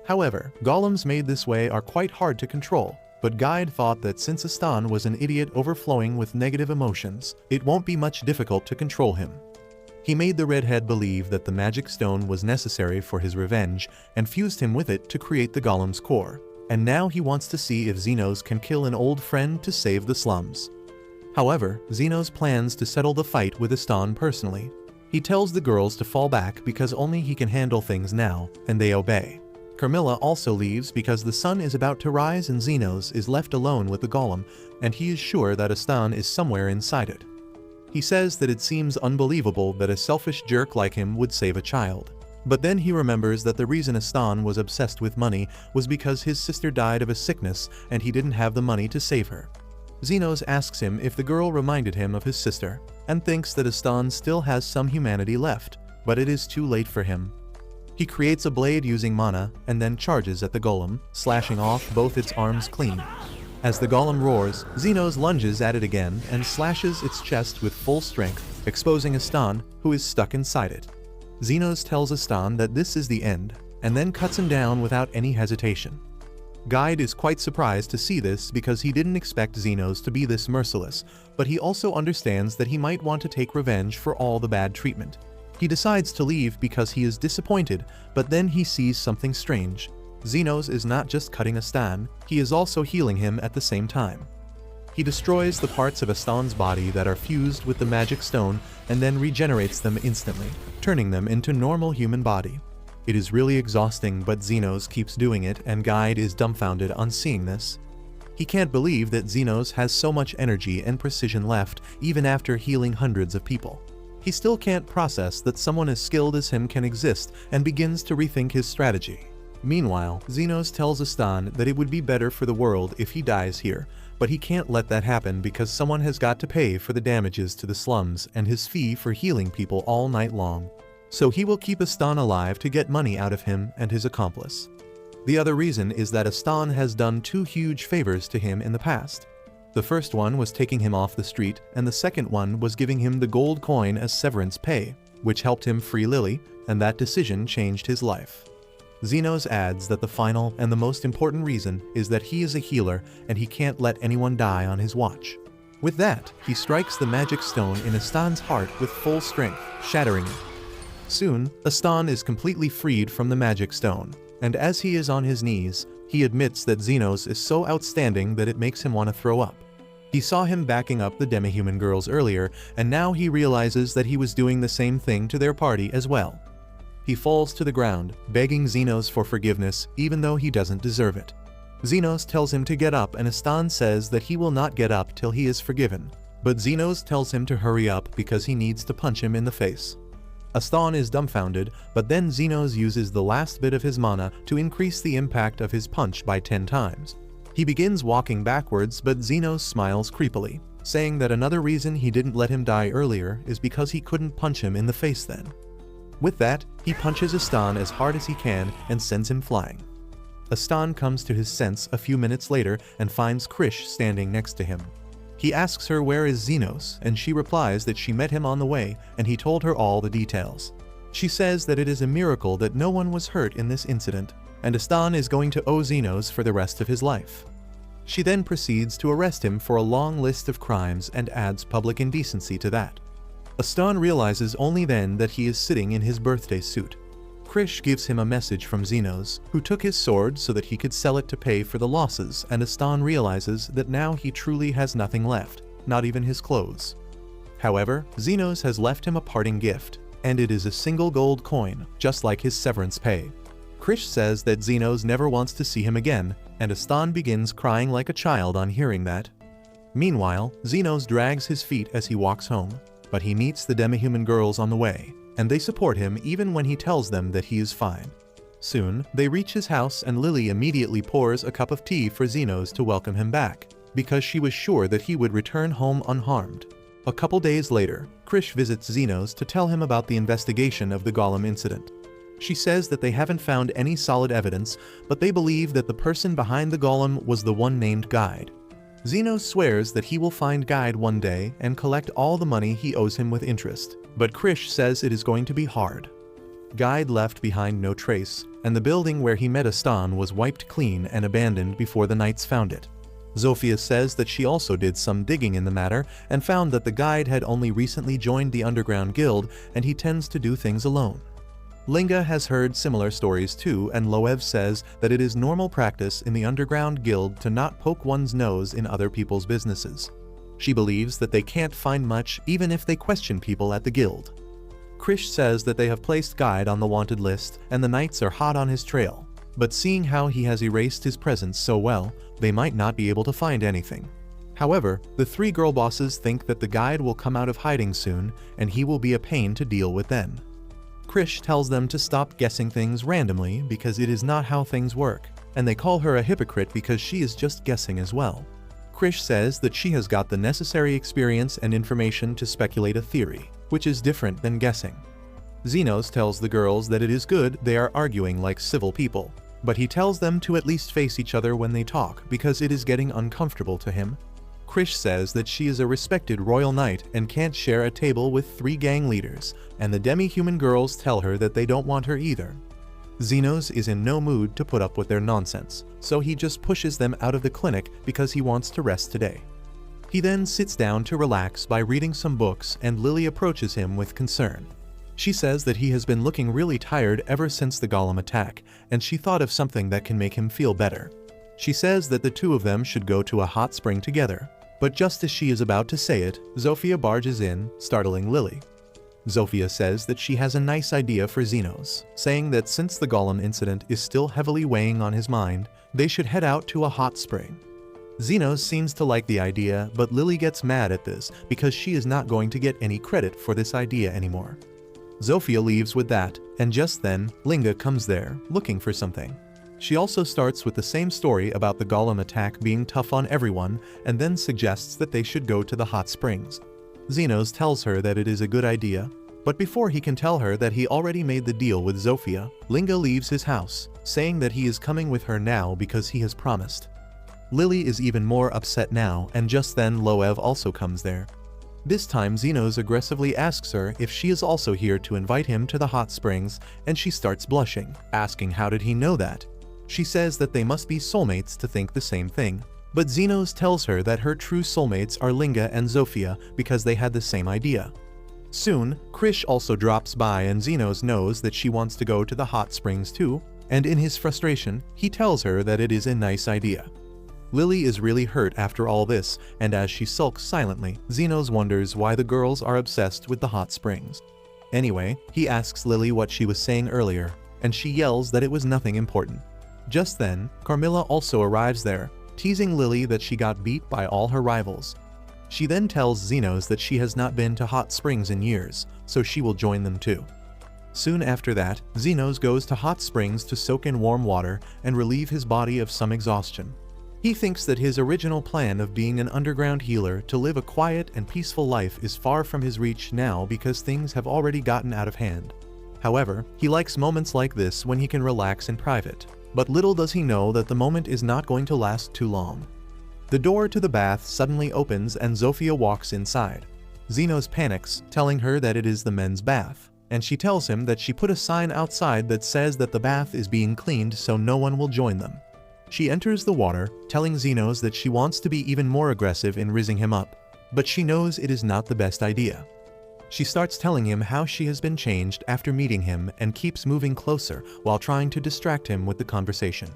However, golems made this way are quite hard to control, but Guide thought that since Astan was an idiot overflowing with negative emotions, it won't be much difficult to control him. He made the redhead believe that the magic stone was necessary for his revenge and fused him with it to create the golem's core, and now he wants to see if Xenos can kill an old friend to save the slums. However, Xenos plans to settle the fight with Astan personally. He tells the girls to fall back because only he can handle things now, and they obey. Carmilla also leaves because the sun is about to rise and Xenos is left alone with the golem, and he is sure that Astan is somewhere inside it. He says that it seems unbelievable that a selfish jerk like him would save a child. But then he remembers that the reason Astan was obsessed with money was because his sister died of a sickness and he didn't have the money to save her. Xenos asks him if the girl reminded him of his sister, and thinks that Astan still has some humanity left, but it is too late for him. He creates a blade using mana and then charges at the golem, slashing off both its arms clean. As the golem roars, Xenos lunges at it again and slashes its chest with full strength, exposing Astan, who is stuck inside it. Xenos tells Astan that this is the end, and then cuts him down without any hesitation. Guide is quite surprised to see this because he didn't expect Xenos to be this merciless, but he also understands that he might want to take revenge for all the bad treatment. He decides to leave because he is disappointed, but then he sees something strange. Xenos is not just cutting Astan, he is also healing him at the same time. He destroys the parts of Astan's body that are fused with the magic stone and then regenerates them instantly, turning them into normal human body. It is really exhausting, but Xenos keeps doing it and Guide is dumbfounded on seeing this. He can't believe that Xenos has so much energy and precision left even after healing hundreds of people. He still can't process that someone as skilled as him can exist and begins to rethink his strategy. Meanwhile, Xenos tells Astan that it would be better for the world if he dies here, but he can't let that happen because someone has got to pay for the damages to the slums and his fee for healing people all night long. So he will keep Astan alive to get money out of him and his accomplice. The other reason is that Astan has done two huge favors to him in the past. The first one was taking him off the street, and the second one was giving him the gold coin as severance pay, which helped him free Lily, and that decision changed his life. Xenos adds that the final and the most important reason is that he is a healer and he can't let anyone die on his watch. With that, he strikes the magic stone in Astan's heart with full strength, shattering it. Soon, Astan is completely freed from the magic stone, and as he is on his knees, he admits that Xenos is so outstanding that it makes him want to throw up. He saw him backing up the demi-human girls earlier, and now he realizes that he was doing the same thing to their party as well. He falls to the ground, begging Xenos for forgiveness even though he doesn't deserve it. Xenos tells him to get up and Astan says that he will not get up till he is forgiven, but Xenos tells him to hurry up because he needs to punch him in the face. Astan is dumbfounded, but then Xenos uses the last bit of his mana to increase the impact of his punch by 10 times. He begins walking backwards, but Xenos smiles creepily, saying that another reason he didn't let him die earlier is because he couldn't punch him in the face then. With that, he punches Astan as hard as he can and sends him flying. Astan comes to his sense a few minutes later and finds Krish standing next to him. He asks her where is Xenos, and she replies that she met him on the way and he told her all the details. She says that it is a miracle that no one was hurt in this incident, and Astan is going to owe Xenos for the rest of his life. She then proceeds to arrest him for a long list of crimes and adds public indecency to that. Astan realizes only then that he is sitting in his birthday suit. Krish gives him a message from Xenos, who took his sword so that he could sell it to pay for the losses, and Astan realizes that now he truly has nothing left, not even his clothes. However, Xenos has left him a parting gift, and it is a single gold coin, just like his severance pay. Krish says that Xenos never wants to see him again, and Astan begins crying like a child on hearing that. Meanwhile, Xenos drags his feet as he walks home, but he meets the demi-human girls on the way, and they support him even when he tells them that he is fine. Soon, they reach his house and Lily immediately pours a cup of tea for Xenos to welcome him back, because she was sure that he would return home unharmed. A couple days later, Krish visits Xenos to tell him about the investigation of the golem incident. She says that they haven't found any solid evidence, but they believe that the person behind the golem was the one named Guide. Xenos swears that he will find Guide one day and collect all the money he owes him with interest, but Krish says it is going to be hard. Guide left behind no trace, and the building where he met Astan was wiped clean and abandoned before the knights found it. Zofia says that she also did some digging in the matter and found that the Guide had only recently joined the underground guild and he tends to do things alone. Linga has heard similar stories too, and Loev says that it is normal practice in the underground guild to not poke one's nose in other people's businesses. She believes that they can't find much even if they question people at the guild. Krish says that they have placed Guide on the wanted list and the knights are hot on his trail, but seeing how he has erased his presence so well, they might not be able to find anything. However, the three girl bosses think that the Guide will come out of hiding soon and he will be a pain to deal with then. Krish tells them to stop guessing things randomly because it is not how things work, and they call her a hypocrite because she is just guessing as well. Krish says that she has got the necessary experience and information to speculate a theory, which is different than guessing. Xenos tells the girls that it is good they are arguing like civil people, but he tells them to at least face each other when they talk because it is getting uncomfortable to him. Krish says that she is a respected royal knight and can't share a table with 3 gang leaders, and the demi-human girls tell her that they don't want her either. Xenos is in no mood to put up with their nonsense, so he just pushes them out of the clinic because he wants to rest today. He then sits down to relax by reading some books, and Lily approaches him with concern. She says that he has been looking really tired ever since the golem attack, and she thought of something that can make him feel better. She says that the two of them should go to a hot spring together. But just as she is about to say it, Zofia barges in, startling Lily. Zofia says that she has a nice idea for Xenos, saying that since the golem incident is still heavily weighing on his mind, they should head out to a hot spring. Xenos seems to like the idea, but Lily gets mad at this because she is not going to get any credit for this idea anymore. Zofia leaves with that, and just then, Linga comes there, looking for something. She also starts with the same story about the golem attack being tough on everyone, and then suggests that they should go to the hot springs. Xenos tells her that it is a good idea, but before he can tell her that he already made the deal with Zofia, Linga leaves his house, saying that he is coming with her now because he has promised. Lily is even more upset now, and just then Loev also comes there. This time Xenos aggressively asks her if she is also here to invite him to the hot springs, and she starts blushing, asking how did he know that. She says that they must be soulmates to think the same thing, but Xenos tells her that her true soulmates are Linga and Zofia because they had the same idea. Soon, Krish also drops by and Xenos knows that she wants to go to the hot springs too, and in his frustration, he tells her that it is a nice idea. Lily is really hurt after all this, and as she sulks silently, Xenos wonders why the girls are obsessed with the hot springs. Anyway, he asks Lily what she was saying earlier, and she yells that it was nothing important. Just then, Carmilla also arrives there, teasing Lily that she got beat by all her rivals. She then tells Xenos that she has not been to hot springs in years, so she will join them too. Soon after that, Xenos goes to hot springs to soak in warm water and relieve his body of some exhaustion. He thinks that his original plan of being an underground healer to live a quiet and peaceful life is far from his reach now because things have already gotten out of hand. However, he likes moments like this when he can relax in private, but little does he know that the moment is not going to last too long. The door to the bath suddenly opens and Zofia walks inside. Xenos panics, telling her that it is the men's bath, and she tells him that she put a sign outside that says that the bath is being cleaned so no one will join them. She enters the water, telling Xenos that she wants to be even more aggressive in rizzing him up, but she knows it is not the best idea. She starts telling him how she has been changed after meeting him and keeps moving closer while trying to distract him with the conversation.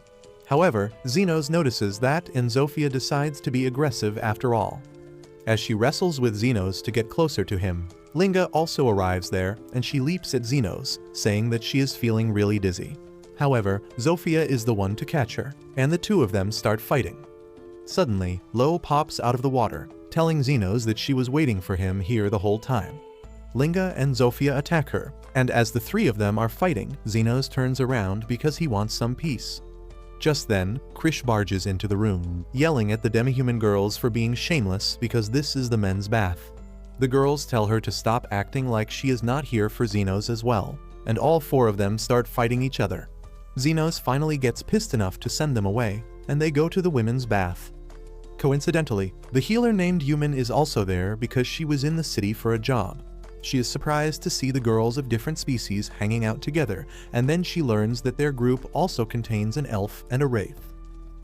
However, Xenos notices that and Zofia decides to be aggressive after all. As she wrestles with Xenos to get closer to him, Linga also arrives there and she leaps at Xenos, saying that she is feeling really dizzy. However, Zofia is the one to catch her, and the two of them start fighting. Suddenly, Lo pops out of the water, telling Xenos that she was waiting for him here the whole time. Linga and Zofia attack her, and as the three of them are fighting, Xenos turns around because he wants some peace. Just then, Krish barges into the room, yelling at the demi-human girls for being shameless because this is the men's bath. The girls tell her to stop acting like she is not here for Xenos as well, and all four of them start fighting each other. Xenos finally gets pissed enough to send them away, and they go to the women's bath. Coincidentally, the healer named Yumin is also there because she was in the city for a job. She is surprised to see the girls of different species hanging out together, and then she learns that their group also contains an elf and a wraith.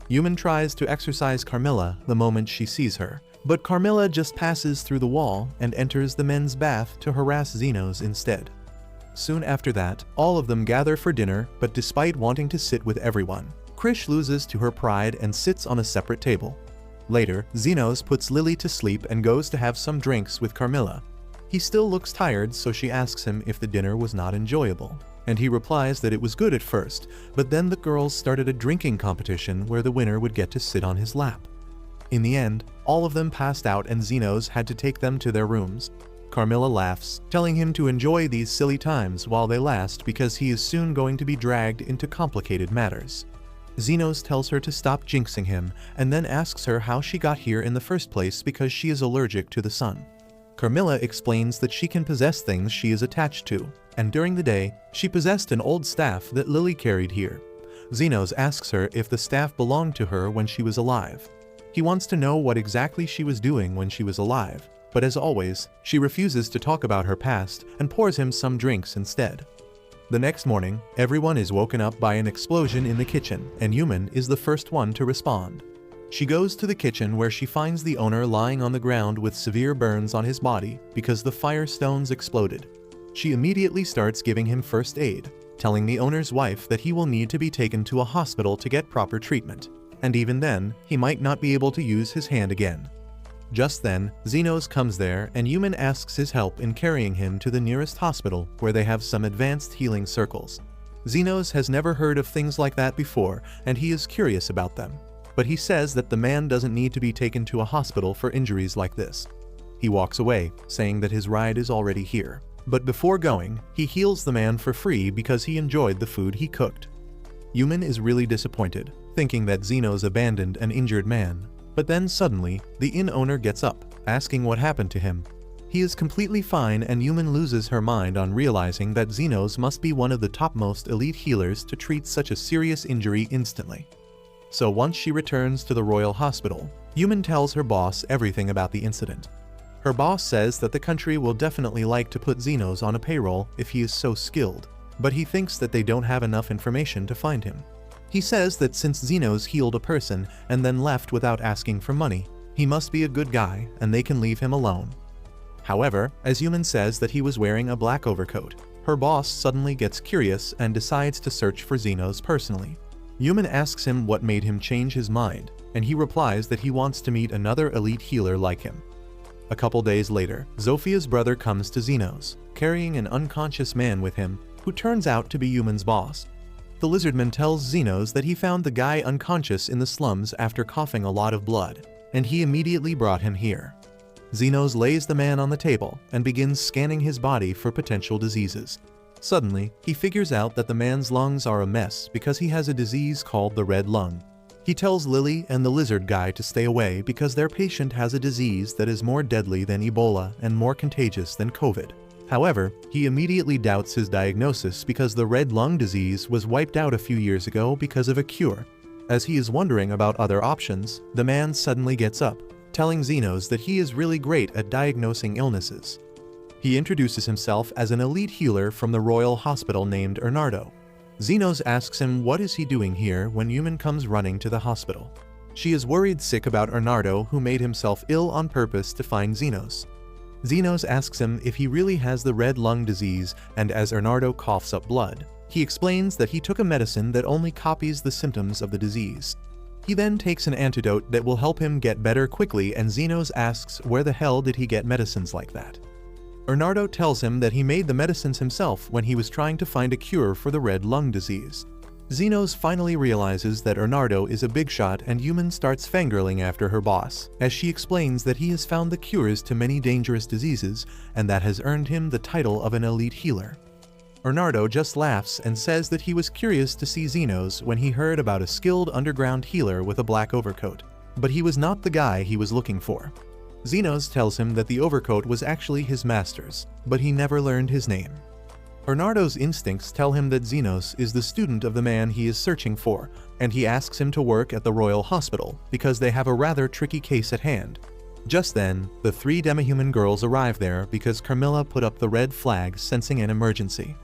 Yumin tries to exorcise Carmilla the moment she sees her, but Carmilla just passes through the wall and enters the men's bath to harass Xenos instead. Soon after that, all of them gather for dinner, but despite wanting to sit with everyone, Krish loses to her pride and sits on a separate table. Later, Xenos puts Lily to sleep and goes to have some drinks with Carmilla. He still looks tired, so she asks him if the dinner was not enjoyable, and he replies that it was good at first, but then the girls started a drinking competition where the winner would get to sit on his lap. In the end, all of them passed out and Xenos had to take them to their rooms. Carmilla laughs, telling him to enjoy these silly times while they last because he is soon going to be dragged into complicated matters. Xenos tells her to stop jinxing him and then asks her how she got here in the first place because she is allergic to the sun. Carmilla explains that she can possess things she is attached to, and during the day, she possessed an old staff that Lily carried here. Xenos asks her if the staff belonged to her when she was alive. He wants to know what exactly she was doing when she was alive, but as always, she refuses to talk about her past and pours him some drinks instead. The next morning, everyone is woken up by an explosion in the kitchen, and Yumin is the first one to respond. She goes to the kitchen where she finds the owner lying on the ground with severe burns on his body because the fire stones exploded. She immediately starts giving him first aid, telling the owner's wife that he will need to be taken to a hospital to get proper treatment, and even then, he might not be able to use his hand again. Just then, Xenos comes there and Human asks his help in carrying him to the nearest hospital where they have some advanced healing circles. Xenos has never heard of things like that before and he is curious about them. But he says that the man doesn't need to be taken to a hospital for injuries like this. He walks away, saying that his ride is already here. But before going, he heals the man for free because he enjoyed the food he cooked. Human is really disappointed, thinking that Xenos abandoned an injured man. But then suddenly, the inn owner gets up, asking what happened to him. He is completely fine and Human loses her mind on realizing that Xenos must be one of the topmost elite healers to treat such a serious injury instantly. So once she returns to the royal hospital, Human tells her boss everything about the incident. Her boss says that the country will definitely like to put Xenos on a payroll if he is so skilled, but he thinks that they don't have enough information to find him. He says that since Xenos healed a person and then left without asking for money, he must be a good guy and they can leave him alone. However, as Human says that he was wearing a black overcoat, her boss suddenly gets curious and decides to search for Xenos personally. Human asks him what made him change his mind, and he replies that he wants to meet another elite healer like him. A couple days later, Zophia's brother comes to Xenos, carrying an unconscious man with him, who turns out to be Human's boss. The lizardman tells Xenos that he found the guy unconscious in the slums after coughing a lot of blood, and he immediately brought him here. Xenos lays the man on the table and begins scanning his body for potential diseases. Suddenly, he figures out that the man's lungs are a mess because he has a disease called the red lung. He tells Lily and the lizard guy to stay away because their patient has a disease that is more deadly than Ebola and more contagious than COVID. However, he immediately doubts his diagnosis because the red lung disease was wiped out a few years ago because of a cure. As he is wondering about other options, the man suddenly gets up, telling Xenos that he is really great at diagnosing illnesses. He introduces himself as an elite healer from the royal hospital named Ernardo. Xenos asks him what is he doing here when Human comes running to the hospital. She is worried sick about Ernardo, who made himself ill on purpose to find Xenos. Xenos asks him if he really has the red lung disease, and as Ernardo coughs up blood, he explains that he took a medicine that only copies the symptoms of the disease. He then takes an antidote that will help him get better quickly, and Xenos asks where the hell did he get medicines like that. Ernardo tells him that he made the medicines himself when he was trying to find a cure for the red lung disease. Xenos finally realizes that Ernardo is a big shot and Human starts fangirling after her boss, as she explains that he has found the cures to many dangerous diseases and that has earned him the title of an elite healer. Ernardo just laughs and says that he was curious to see Xenos when he heard about a skilled underground healer with a black overcoat, but he was not the guy he was looking for. Xenos tells him that the overcoat was actually his master's, but he never learned his name. Ernardo's instincts tell him that Xenos is the student of the man he is searching for, and he asks him to work at the royal hospital because they have a rather tricky case at hand. Just then, the three demi-human girls arrive there because Carmilla put up the red flag sensing an emergency.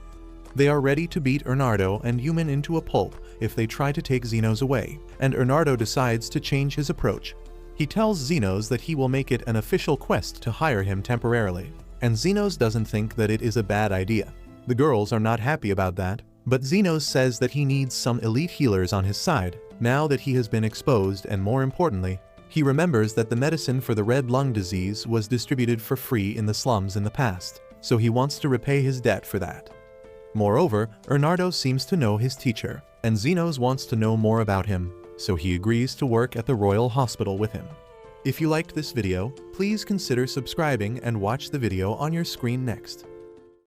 They are ready to beat Ernardo and Human into a pulp if they try to take Xenos away, and Ernardo decides to change his approach. He tells Xenos that he will make it an official quest to hire him temporarily, and Xenos doesn't think that it is a bad idea. The girls are not happy about that, but Xenos says that he needs some elite healers on his side, now that he has been exposed, and more importantly, he remembers that the medicine for the red lung disease was distributed for free in the slums in the past, so he wants to repay his debt for that. Moreover, Ernardo seems to know his teacher, and Xenos wants to know more about him, so he agrees to work at the royal hospital with him. If you liked this video, please consider subscribing and watch the video on your screen next.